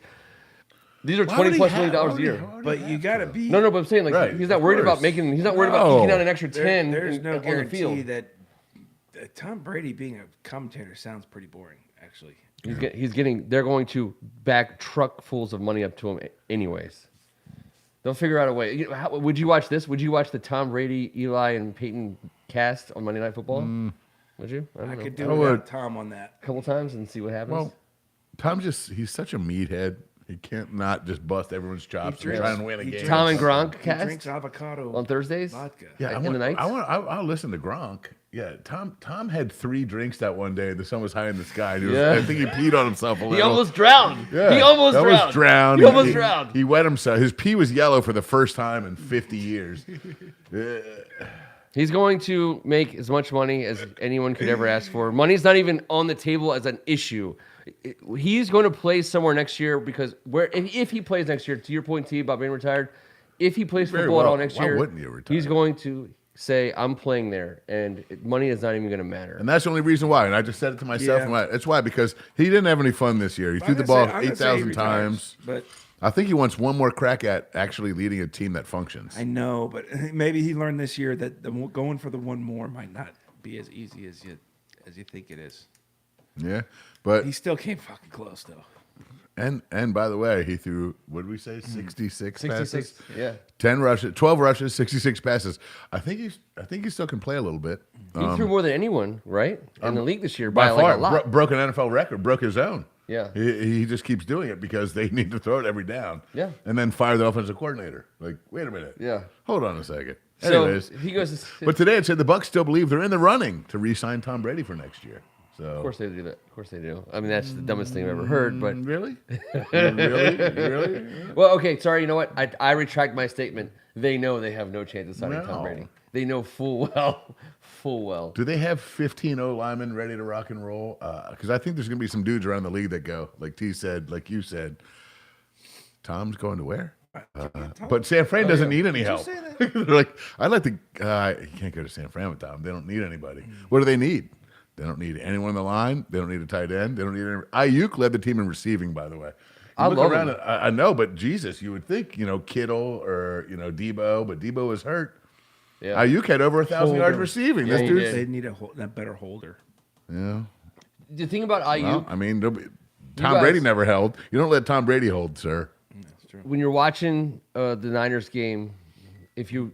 These are $20+ million a year. But you got to be. No, but I'm saying like Right, he's not of worried about course. making. He's not worried about No. eking out an extra 10. There's no on the guarantee field. that Tom Brady being a commentator sounds pretty boring, actually. They're going to back truckfuls of money up to him anyways. They'll figure out a way. Would you watch this? Would you watch the Tom Brady, Eli, and Peyton cast on Monday Night Football? Would you? I I don't know. could I do would. without Tom on that. A couple times and see what happens. Well, Tom he's such a meathead. He can't not just bust everyone's chops and try and win a he game. drinks- Tom and Gronk He cast drinks avocado on Thursdays. vodka. Yeah, in the nights? I'll listen to Gronk. Yeah, Tom had 3 drinks that one day. The sun was high in the sky. And Yeah. I think he peed on himself a little. He almost drowned. Yeah, He almost drowned. He almost He drowned. wet himself. His pee was yellow for the first time in 50 years. He's going to make as much money as anyone could ever ask for. Money's not even on the table as an issue. He's going to play somewhere next year because if he plays next year, to your point, T, about being retired, if he plays Very football at well. all next Why year, wouldn't you retire? he's going to say, I'm playing there, and money is not even going to matter. And that's the only reason why. And I just said it to myself. Yeah. That's why, because he didn't have any fun this year. He threw the ball I'm gonna say he 8,000 retires, times. But I think he wants one more crack at actually leading a team that functions. I know, but maybe he learned this year that going for the one more might not be as easy as you think it is. Yeah, but He still came fucking close though. and by the way, he threw, what did we say, 66 passes? 66, yeah. 10 rushes, 12 rushes, 66 passes. I think he still can play a little bit. He threw more than anyone, right, in the league this year by By far, like a lot. broke an NFL record, broke his own. Yeah. He just keeps doing it because they need to throw it every down. Yeah. And then fire the offensive coordinator. Like, wait a minute. Yeah. Hold on a second. So Anyways, he goes. but today it said the Bucs still believe they're in the running to re-sign Tom Brady for next year. So Of course they do that. Of course they do. I mean, that's the dumbest thing I've ever heard. But really, really. well, okay. Sorry. You know what? I retract my statement. They know they have no chance of signing Tom No. Brady. They know full well. Do they have 15 O linemen ready to rock and roll? Because I think there's going to be some dudes around the league that go, like T said, like you said, Tom's going to where? But San Fran doesn't need any help. They're like, I'd like to. You can't go to San Fran with Tom. They don't need anybody. What do they need? They don't need anyone on the line. They don't need a tight end. They don't need any. Ayuk led the team in receiving, by the way. I Look love around. him. I know, but Jesus, you would think Kittle or Debo, but Debo was hurt. Yeah. Ayuk had over 1,000 yards Holder. receiving. Yeah, this he dude's did. They need a better holder. yeah. The thing about Ayuk, Well, I mean, Tom guys- Brady never held. You don't let Tom Brady hold, sir. That's true. when you're watching the Niners game, if you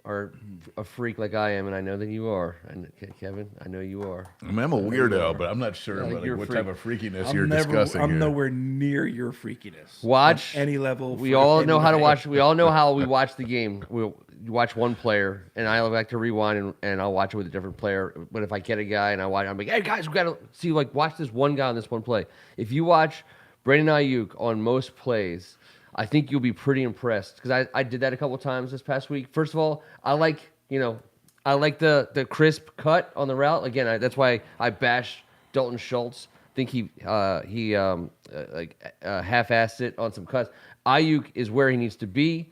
are a freak like I am, and I know that you are, and Kevin, I know you are. I mean, I'm a weirdo, but I'm not sure Yeah, about you're a what freak. type of freakiness you're discussing I'm here. nowhere near your freakiness. Watch on any level. We for all any know how to day. watch. We all know how we watch the game. We watch one player, and I like to rewind, and I'll watch it with a different player. But if I get a guy and I watch, I'm like, hey guys, we gotta see, like, watch this one guy on this one play. If you watch Brandon Ayuk on most plays, I think you'll be pretty impressed because I did that a couple times this past week. First of all, I like I like the crisp cut on the route. Again, that's why I bash Dalton Schultz. Think he half-assed it on some cuts. Ayuk is where he needs to be.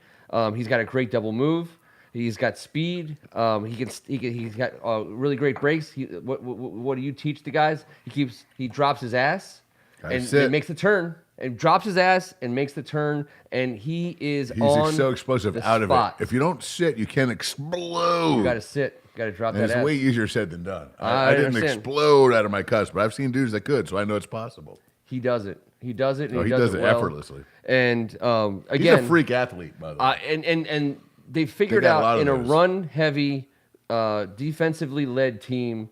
He's got a great double move. He's got speed. He's got really great breaks. What do you teach the guys? He drops his ass and he makes the turn and drops his ass and makes the turn, and he's so explosive out spot. of it. If you don't sit, you can explode. You got to sit. You got to drop that ass. It's way easier said than done. I didn't understand. explode out of my cuts, but I've seen dudes that could, so I know it's possible. He does it. He does it. And he does it well. effortlessly. And again, he's a freak athlete, by the way. And they figured out in a run-heavy, defensively led team,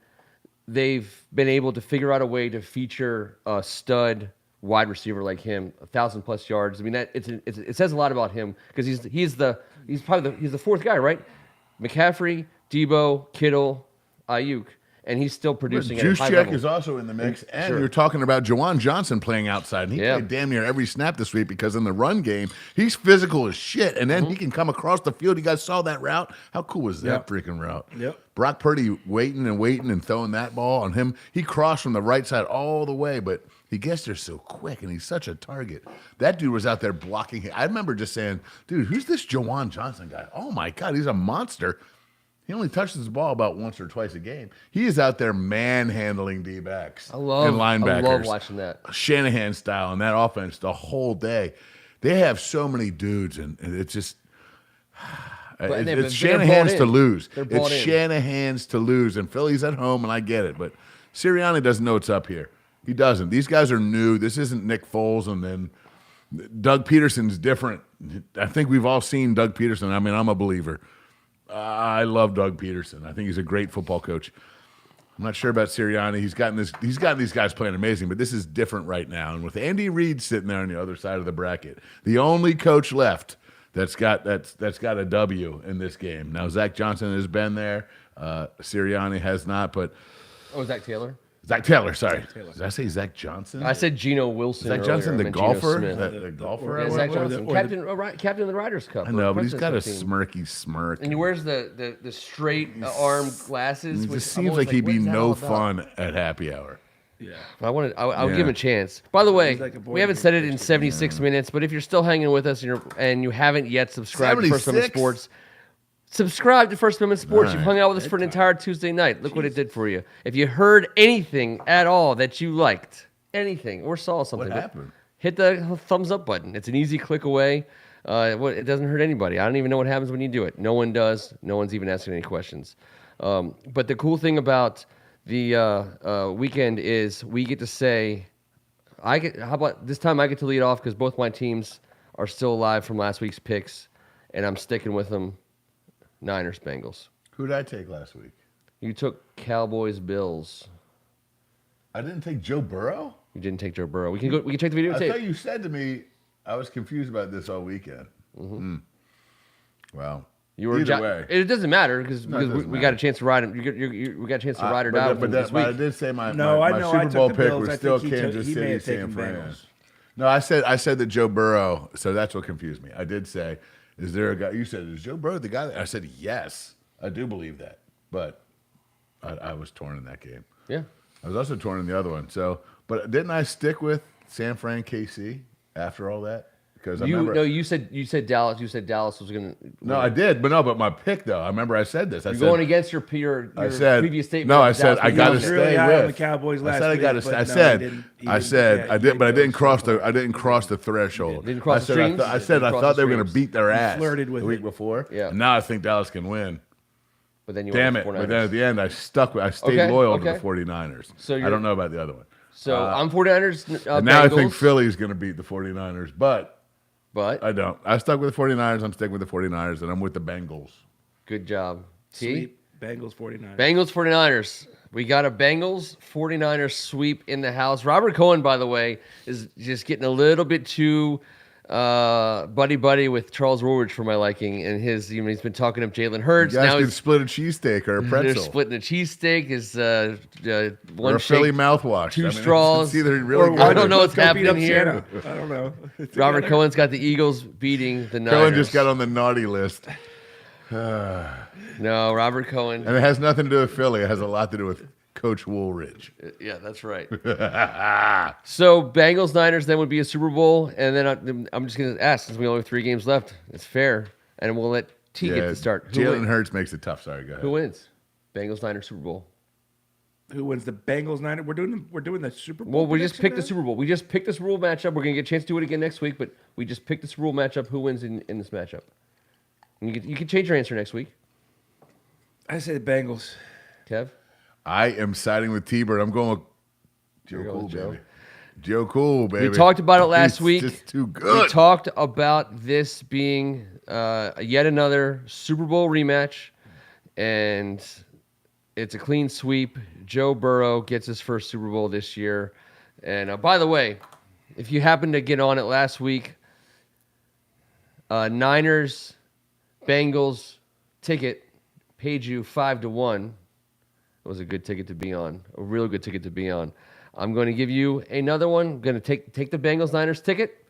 they've been able to figure out a way to feature a stud wide receiver like him, 1,000+ yards. I mean, it says a lot about him because he's the fourth guy, right? McCaffrey, Debo, Kittle, Ayuk. And he's still producing at a high level. Juszczyk is also in the mix. And you're talking about Juwan Johnson playing outside. And he played damn near every snap this week because in the run game, he's physical as shit. And then he can come across the field. You guys saw that route? How cool was that freaking route? Yep. Brock Purdy waiting and throwing that ball on him. He crossed from the right side all the way, but he gets there so quick, and he's such a target. That dude was out there blocking him. I remember just saying, dude, who's this Juwan Johnson guy? Oh, my God, he's a monster. He only touches the ball about once or twice a game. He is out there manhandling D-backs and linebackers. I love watching that. Shanahan style and that offense the whole day. They have so many dudes, and it's just it's Shanahan's to lose. It's Shanahan's to lose, and Philly's at home, and I get it. But Sirianni doesn't know what's up here. He doesn't. These guys are new. This isn't Nick Foles, and then Doug Peterson's different. I think we've all seen Doug Peterson. I mean, I'm a believer. I love Doug Peterson. I think he's a great football coach. I'm not sure about Sirianni. He's gotten these guys playing amazing, but this is different right now. And with Andy Reid sitting there on the other side of the bracket, the only coach left that's got a W in this game. Now Zach Johnson has been there. Sirianni has not, but Zach Taylor. Zach Taylor, sorry. Did I say Zach Johnson? I said Geno Wilson. Zach Johnson, the golfer? The golfer? Yeah, Zach Johnson, captain of the Riders Cup. I know, but he's got a smirky smirk. And he wears the straight arm glasses. It just seems like he'd be no fun at happy hour. Yeah. I would give him a chance. By the way, we haven't said it in 76 minutes, but if you're still hanging with us and you haven't yet subscribed to First Amendment Sports, subscribe to First Amendment Sports. You've hung out with us for an entire Tuesday night. Look what it did for you. If you heard anything at all that you liked, anything, or saw something, what happened? Hit the thumbs up button. It's an easy click away. It doesn't hurt anybody. I don't even know what happens when you do it. No one does. No one's even asking any questions. But the cool thing about the weekend is we get to say, how about this time I get to lead off because both my teams are still alive from last week's picks, and I'm sticking with them. Niners, Bengals. Who did I take last week? You took Cowboys, Bills. I didn't take Joe Burrow? You didn't take Joe Burrow. We can check the videotape. I thought you said to me, I was confused about this all weekend. Mm-hmm. Wow. Either way. It doesn't matter because we got a chance to ride him. We got a chance to ride it out. But I did say my Super Bowl pick was still Kansas City, San Fran. No, I said that Joe Burrow, so that's what confused me. I did say, is there a guy? You said, is Joe Burrow the guy? I said, yes, I do believe that. But I was torn in that game. Yeah. I was also torn in the other one. So, but didn't I stick with San Fran KC after all that? Because you said Dallas. You said Dallas was going to. No, I did, but my pick though. I remember I said this. You're going against your previous statement. No, I said I got to stay with the Cowboys last I said I said I did, but I didn't cross the threshold. Didn't cross the streams? I said I thought they were going to beat their ass flirted with the week before. Yeah. And now I think Dallas can win. But then Damn it! But then at the end, I stayed loyal to the 49ers. So I don't know about the other one. So I'm 49ers. And now I think Philly's going to beat the 49ers, but I don't. I stuck with the 49ers. I'm sticking with the 49ers, and I'm with the Bengals. Good job. Sweep. Bengals 49ers. Bengals 49ers. We got a Bengals 49ers sweep in the house. Robert Cohen, by the way, is just getting a little bit too buddy with Charles Woolridge for my liking, and he's been talking up Jalen Hurts. You guys can split a cheesesteak or a pretzel. They're splitting a cheesesteak. Is one or a Philly mouthwash. Two straws. It's either really good. I don't know what's happening here. I don't know. Robert Cohen's got the Eagles beating the Niners. Cohen just got on the naughty list. No, Robert Cohen. And it has nothing to do with Philly. It has a lot to do with Coach Woolridge. Yeah, that's right. So Bengals Niners then would be a Super Bowl, and then I'm just going to ask since we only have 3 games left. It's fair, and we'll let T get to start. Jalen Hurts makes it tough. Sorry, go ahead. Who wins? Bengals Niners Super Bowl. Who wins the Bengals Niners? We're doing the Super Bowl. Well, we just picked prediction the Super Bowl. We just picked the Super Bowl matchup. We're going to get a chance to do it again next week, but we just picked the Super Bowl matchup. Who wins in this matchup? And you can change your answer next week. now? I say the Bengals. Kev? I am siding with T-Bird. I'm going with Joe You're going Cool, with Joe? baby. Joe Cool, baby. We talked about it last week. It's just too good. We talked about this being yet another Super Bowl rematch, and it's a clean sweep. Joe Burrow gets his first Super Bowl this year. And by the way, if you happened to get on it last week, Niners, Bengals ticket paid you 5-1. It was a good ticket to be on, a real good ticket to be on. I'm going to give you another one. I'm going to take the Bengals Niners ticket.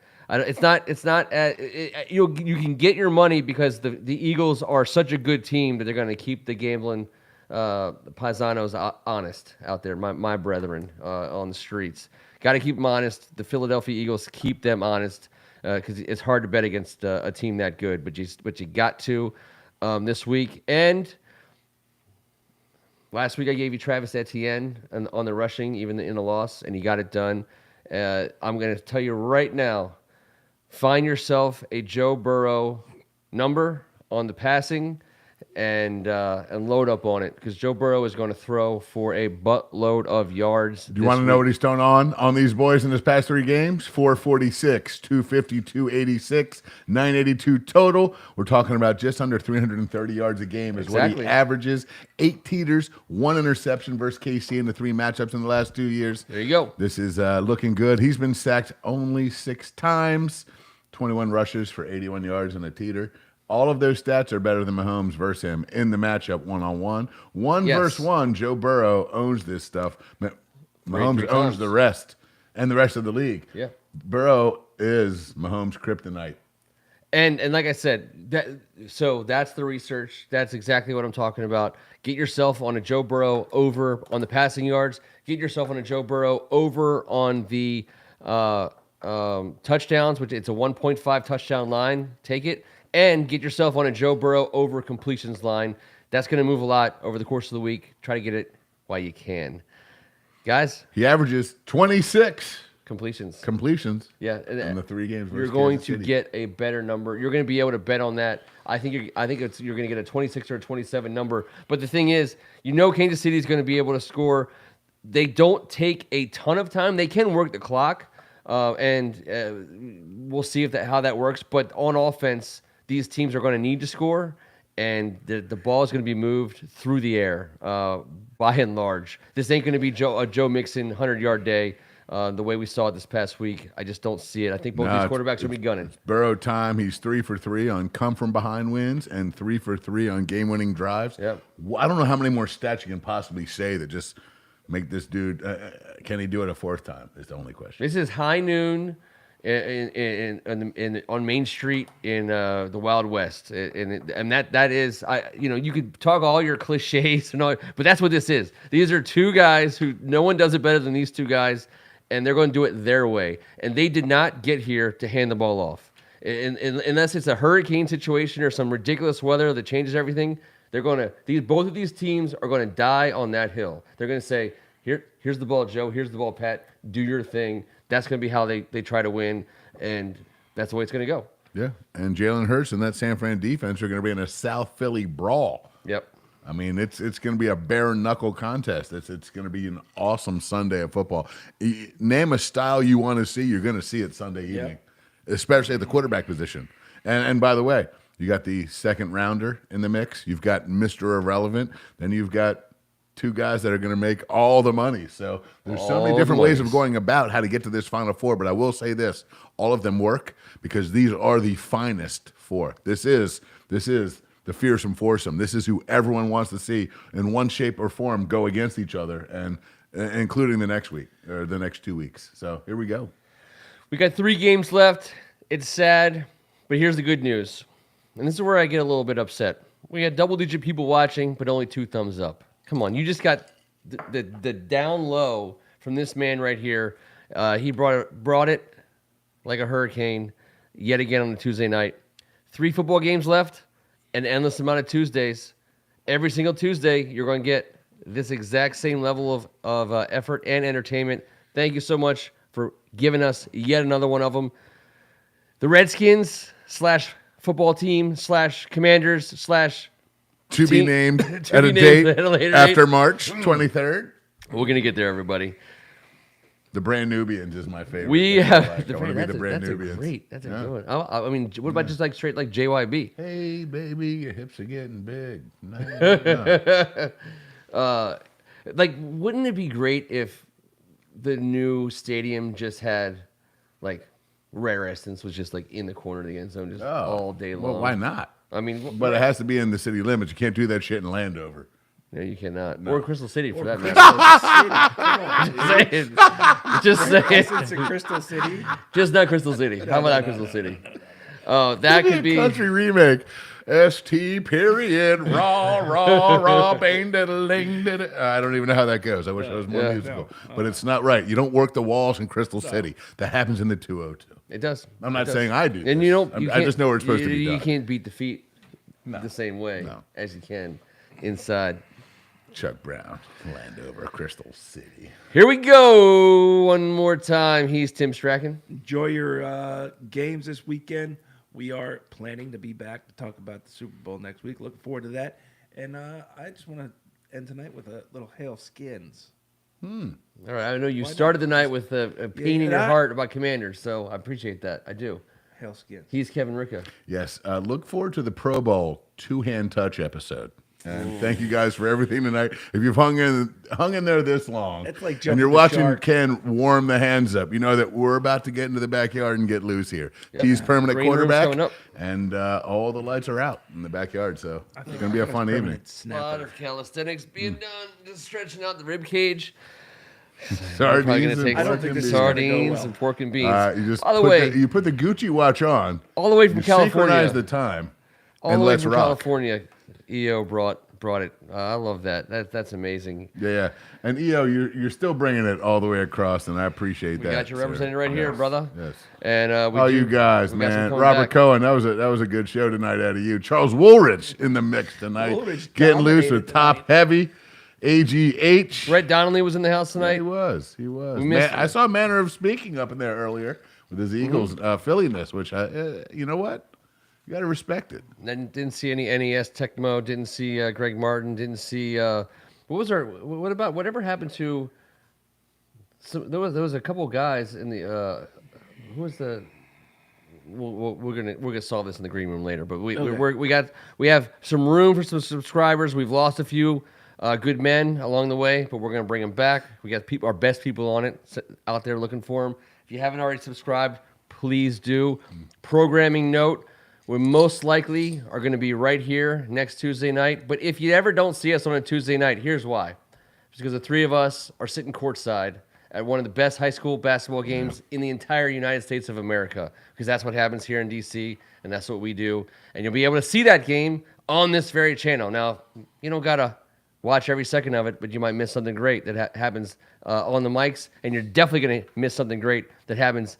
You can get your money because the Eagles are such a good team that they're going to keep the gambling paisanos honest out there, my brethren on the streets. Got to keep them honest. The Philadelphia Eagles, keep them honest because it's hard to bet against a team that good. But you got to this week. And last week I gave you Travis Etienne on the rushing, even in a loss, and he got it done. I'm going to tell you right now, find yourself a Joe Burrow number on the passing and load up on it because Joe Burrow is going to throw for a buttload of yards. Do you want to know what he's thrown on these boys in his past 3 games? 446, 250, 286, 982 total. We're talking about just under 330 yards a game is what he averages. 8 teeters, 1 interception versus KC in the 3 matchups in the last 2 years. There you go. This is looking good. He's been sacked only 6 times, 21 rushes for 81 yards and a teeter. All of those stats are better than Mahomes versus him in the matchup one-on-one. One versus one, Joe Burrow owns this stuff. Mahomes owns the rest and the rest of the league. Yeah. Burrow is Mahomes' kryptonite. And like I said, that's the research. That's exactly what I'm talking about. Get yourself on a Joe Burrow over on the passing yards. Get yourself on a Joe Burrow over on the touchdowns, which it's a 1.5 touchdown line. Take it. And get yourself on a Joe Burrow over completions line. That's going to move a lot over the course of the week. Try to get it while you can. Guys? He averages 26 completions. Yeah. In the 3 games. You're going to get a better number. You're going to be able to bet on that. I think you're going to get a 26 or a 27 number. But the thing is, Kansas City is going to be able to score. They don't take a ton of time. They can work the clock. And we'll see how that works. But on offense, these teams are going to need to score, and the ball is going to be moved through the air by and large. This ain't going to be a Joe Mixon 100-yard day the way we saw it this past week. I just don't see it. I think both these quarterbacks are going to be gunning. Burrow time. He's 3 for 3 on come-from-behind wins and 3 for 3 on game-winning drives. Yep. I don't know how many more stats you can possibly say that just make this dude can he do it a 4th time is the only question. This is high noon on Main Street in the Wild West, and that is you could talk all your cliches and all, but that's what this is. These are 2 guys who no one does it better than these 2 guys, and they're going to do it their way. And they did not get here to hand the ball off, unless it's a hurricane situation or some ridiculous weather that changes everything. They're going to both of these teams are going to die on that hill. They're going to say, here's the ball, Joe. Here's the ball, Pat. Do your thing. That's going to be how they try to win, and that's the way it's going to go. Yeah, and Jalen Hurts and that San Fran defense are going to be in a South Philly brawl. Yep. I mean, it's going to be a bare-knuckle contest. It's going to be an awesome Sunday of football. Name a style you want to see, you're going to see it Sunday evening, especially at the quarterback position. And by the way, you got the 2nd rounder in the mix. You've got Mr. Irrelevant. Then you've got 2 guys that are going to make all the money. So there's so many different ways of going about how to get to this Final Four. But I will say this, all of them work because these are the finest 4. This is the fearsome foursome. This is who everyone wants to see in one shape or form go against each other, and including the next week or the next 2 weeks. So here we go. We got 3 games left. It's sad, but here's the good news. And this is where I get a little bit upset. We had double-digit people watching, but only 2 thumbs up. Come on, you just got the down low from this man right here. He brought it like a hurricane yet again on the Tuesday night. 3 football games left, an endless amount of Tuesdays. Every single Tuesday, you're going to get this exact same level of effort and entertainment. Thank you so much for giving us yet another one of them. The Redskins / football team / Commanders / To be named to at be a named date at a later after date. March 23rd. We're going to get there, everybody. The Brand Nubians is my favorite. We That's what I have like. I want to be the Brand Nubians. That's a good one. I mean, what about just like straight like JYB? Hey, baby, your hips are getting big. No. Like, wouldn't it be great if the new stadium just had like Rare Essence was just like in the corner of the end zone just all day long? Well, why not? I mean, But it has to be in the city limits. You can't do that shit in Landover. no, you cannot. Or Crystal City for that matter. Just saying. It's in Crystal City. Just not Crystal City. How about not Crystal City? That could be. Country remake. ST period raw bang diddling. I don't even know how that goes. I wish I was more musical, but it's not right. You don't work the walls in Crystal City. That happens in the 202. It does. I'm not saying I do. And this. you don't. I just know where it's supposed to be You done. can't beat the feet the same way as you can inside. Chuck Brown, Landover, Crystal City. Here we go. One more time. He's Tim Strachan. Enjoy your games this weekend. We are planning to be back to talk about the Super Bowl next week. Looking forward to that. And I just want to end tonight with a little Hail Skins. All right. I know you started the night with a pain in your heart about Commanders, so I appreciate that. I do. Hail Skins. He's Kevin Ricca. Yes, look forward to the Pro Bowl 2-hand touch episode. And thank you guys for everything tonight. If you've hung in there this long, It's like and you're jumping the watching shark. Ken warm the hands up, you know that we're about to get into the backyard and get loose here. He's permanent Green room's quarterback, coming up. and all the lights are out in the backyard, so it's going to be a fun evening. A lot of calisthenics being done, just stretching out the rib cage. Probably Sardines gonna take I don't and think pork this and is beans. gonna go sardines well. and pork and beans. You just By the put way, you put the Gucci watch on. all the way from You California. synchronize the time, All and the way let's from rock. California, EO brought it. I love that. That's amazing. Yeah. And EO, you're still bringing it all the way across, and I appreciate We that. got you sir. representing right here, Yes, brother. Yes. And You guys, we got some man. coming Robert back. Cohen, that was a good show tonight out of you. Charles Woolridge in the mix tonight. Woolridge Getting loose dominated with top heavy. AGH. Brett Donnelly was in the house Yeah, tonight. he was. We missed him. I saw Manner of Speaking up in there earlier with his Mm-hmm. Eagles Philliness, which you know what? You got to respect it. Then didn't see any NES Tecmo. Didn't see Greg Martin. Didn't see whatever happened to? There was a couple guys in the who was the? We're gonna solve this in the green room later. But we have some room for some subscribers. We've lost a few good men along the way, but we're gonna bring them back. We got our best people on it out there looking for them. If you haven't already subscribed, please do. Programming note. We most likely are going to be right here next Tuesday night. But if you ever don't see us on a Tuesday night, here's why. It's because the three of us are sitting courtside at one of the best high school basketball games in the entire United States of America. Because that's what happens here in D.C., and that's what we do. And you'll be able to see that game on this very channel. Now, you don't got to watch every second of it, but you might miss something great that happens on the mics. And you're definitely going to miss something great that happens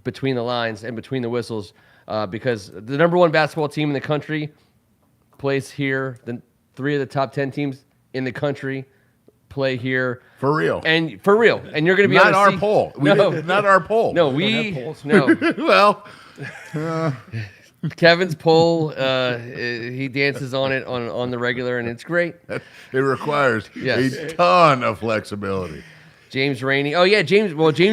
between the lines and between the whistles. Because the number one basketball team in the country plays here. The 3 of the top 10 teams in the country play here. For real. And for real. And you're going to be Not able to our see- poll. Not our poll. No, don't have polls. no. Well, Kevin's poll, he dances on it on the regular, and it's great. it requires Yes. a ton of flexibility. James Rainey. Oh, yeah, James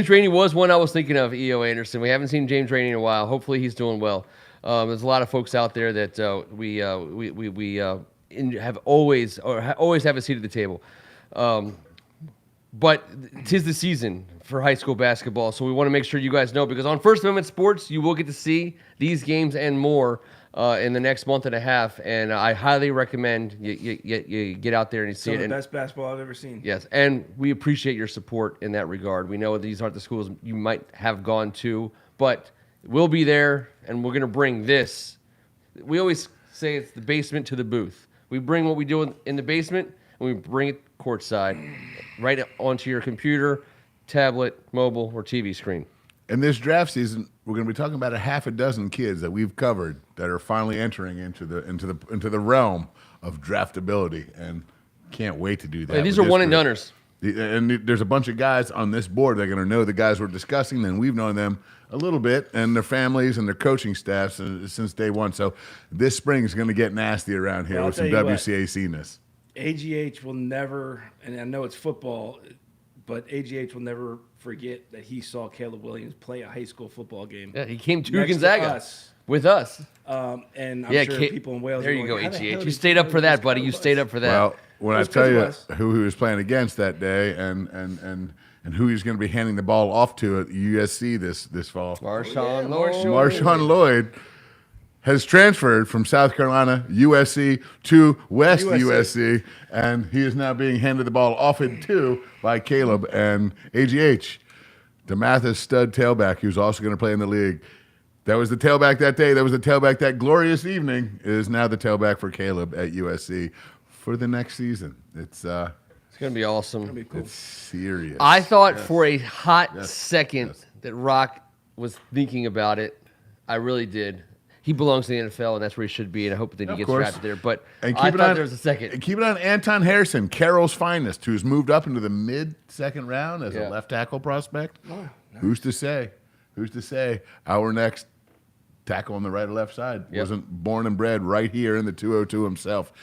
Rainey was one I was thinking of, E.O. Anderson. We haven't seen James Rainey in a while. Hopefully he's doing well. There's a lot of folks out there that we have always have a seat at the table. But 'tis the season for high school basketball, so we want to make sure you guys know, because on First Amendment Sports, you will get to see these games and more in the next month and a half, and I highly recommend you get out there and you see Some of it. the And, best basketball I've ever seen. yes, and we appreciate your support in that regard. We know these aren't the schools you might have gone to, but we'll be there, and we're going to bring this. We always say it's the basement to the booth. We bring what we do in the basement, and we bring it courtside, right onto your computer, tablet, mobile, or TV screen. In this draft season, we're going to be talking about a half a dozen kids that we've covered that are finally entering into the realm of draftability, and can't wait to do that. Hey, these are one and doneers. And there's a bunch of guys on this board that are going to know the guys we're discussing, and we've known them a little bit, and their families and their coaching staffs since day one. So this spring is going to get nasty around here with some WCAC-ness. AGH will never, and I know it's football, but AGH will never forget that he saw Caleb Williams play a high school football game. Yeah, he came to next Gonzaga to us. with us. And I'm sure people in Wales. There are you go, going, AGH. You stayed up for that, buddy. You stayed up for that. Well, when I It's tell 'cause you of who he was playing against that day, and who he's going to be handing the ball off to at USC this fall, Marshawn Marshawn Lloyd has transferred from South Carolina, USC, to West USC, and he is now being handed the ball off it to by Caleb and AGH. DeMatha's stud tailback, who's also going to play in the league. That was the tailback that day. That was the tailback that glorious evening. Is now the tailback for Caleb at USC for the next season. It's going to be awesome. It'll be cool. It's serious. I thought for a hot second that Rock was thinking about it. I really did. He belongs to the NFL, and that's where he should be, and I hope that he gets drafted there. But I thought there was a second. And keep it on Anton Harrison, Carroll's finest, who's moved up into the mid-second round as a left tackle prospect. Oh, nice. Who's to say? Who's to say our next tackle on the right or left side wasn't born and bred right here in the 202 himself,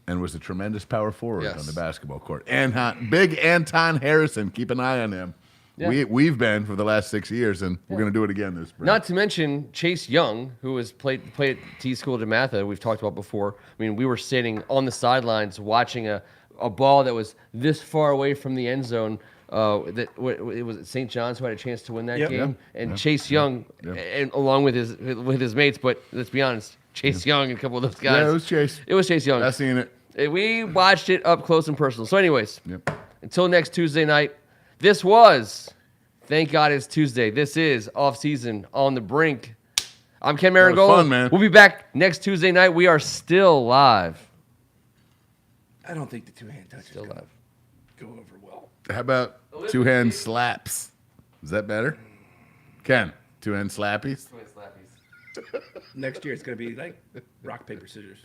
and was a tremendous power forward on the basketball court. And big Anton Harrison, keep an eye on him. Yeah. We've been for the last 6 years, and we're going to do it again this spring. Not to mention Chase Young, who has played at T School DeMatha, we've talked about before. I mean, we were sitting on the sidelines watching a ball that was this far away from the end zone. It was St. John's who had a chance to win that game, and Chase Young, and along with his mates. But let's be honest, Chase Young and a couple of those guys. Yeah, it was Chase. It was Chase Young. I've seen it. We watched it up close and personal. So, anyways, until next Tuesday night. This was, thank God it's Tuesday. This is Offseason on the Brink. I'm Ken Marangola. Fun, man. We'll be back next Tuesday night. We are still live. I don't think the two-hand touch Still is live. go over well. How about two-hand slaps? Is that better? Ken, two-hand slappies? Next year it's going to be like rock, paper, scissors.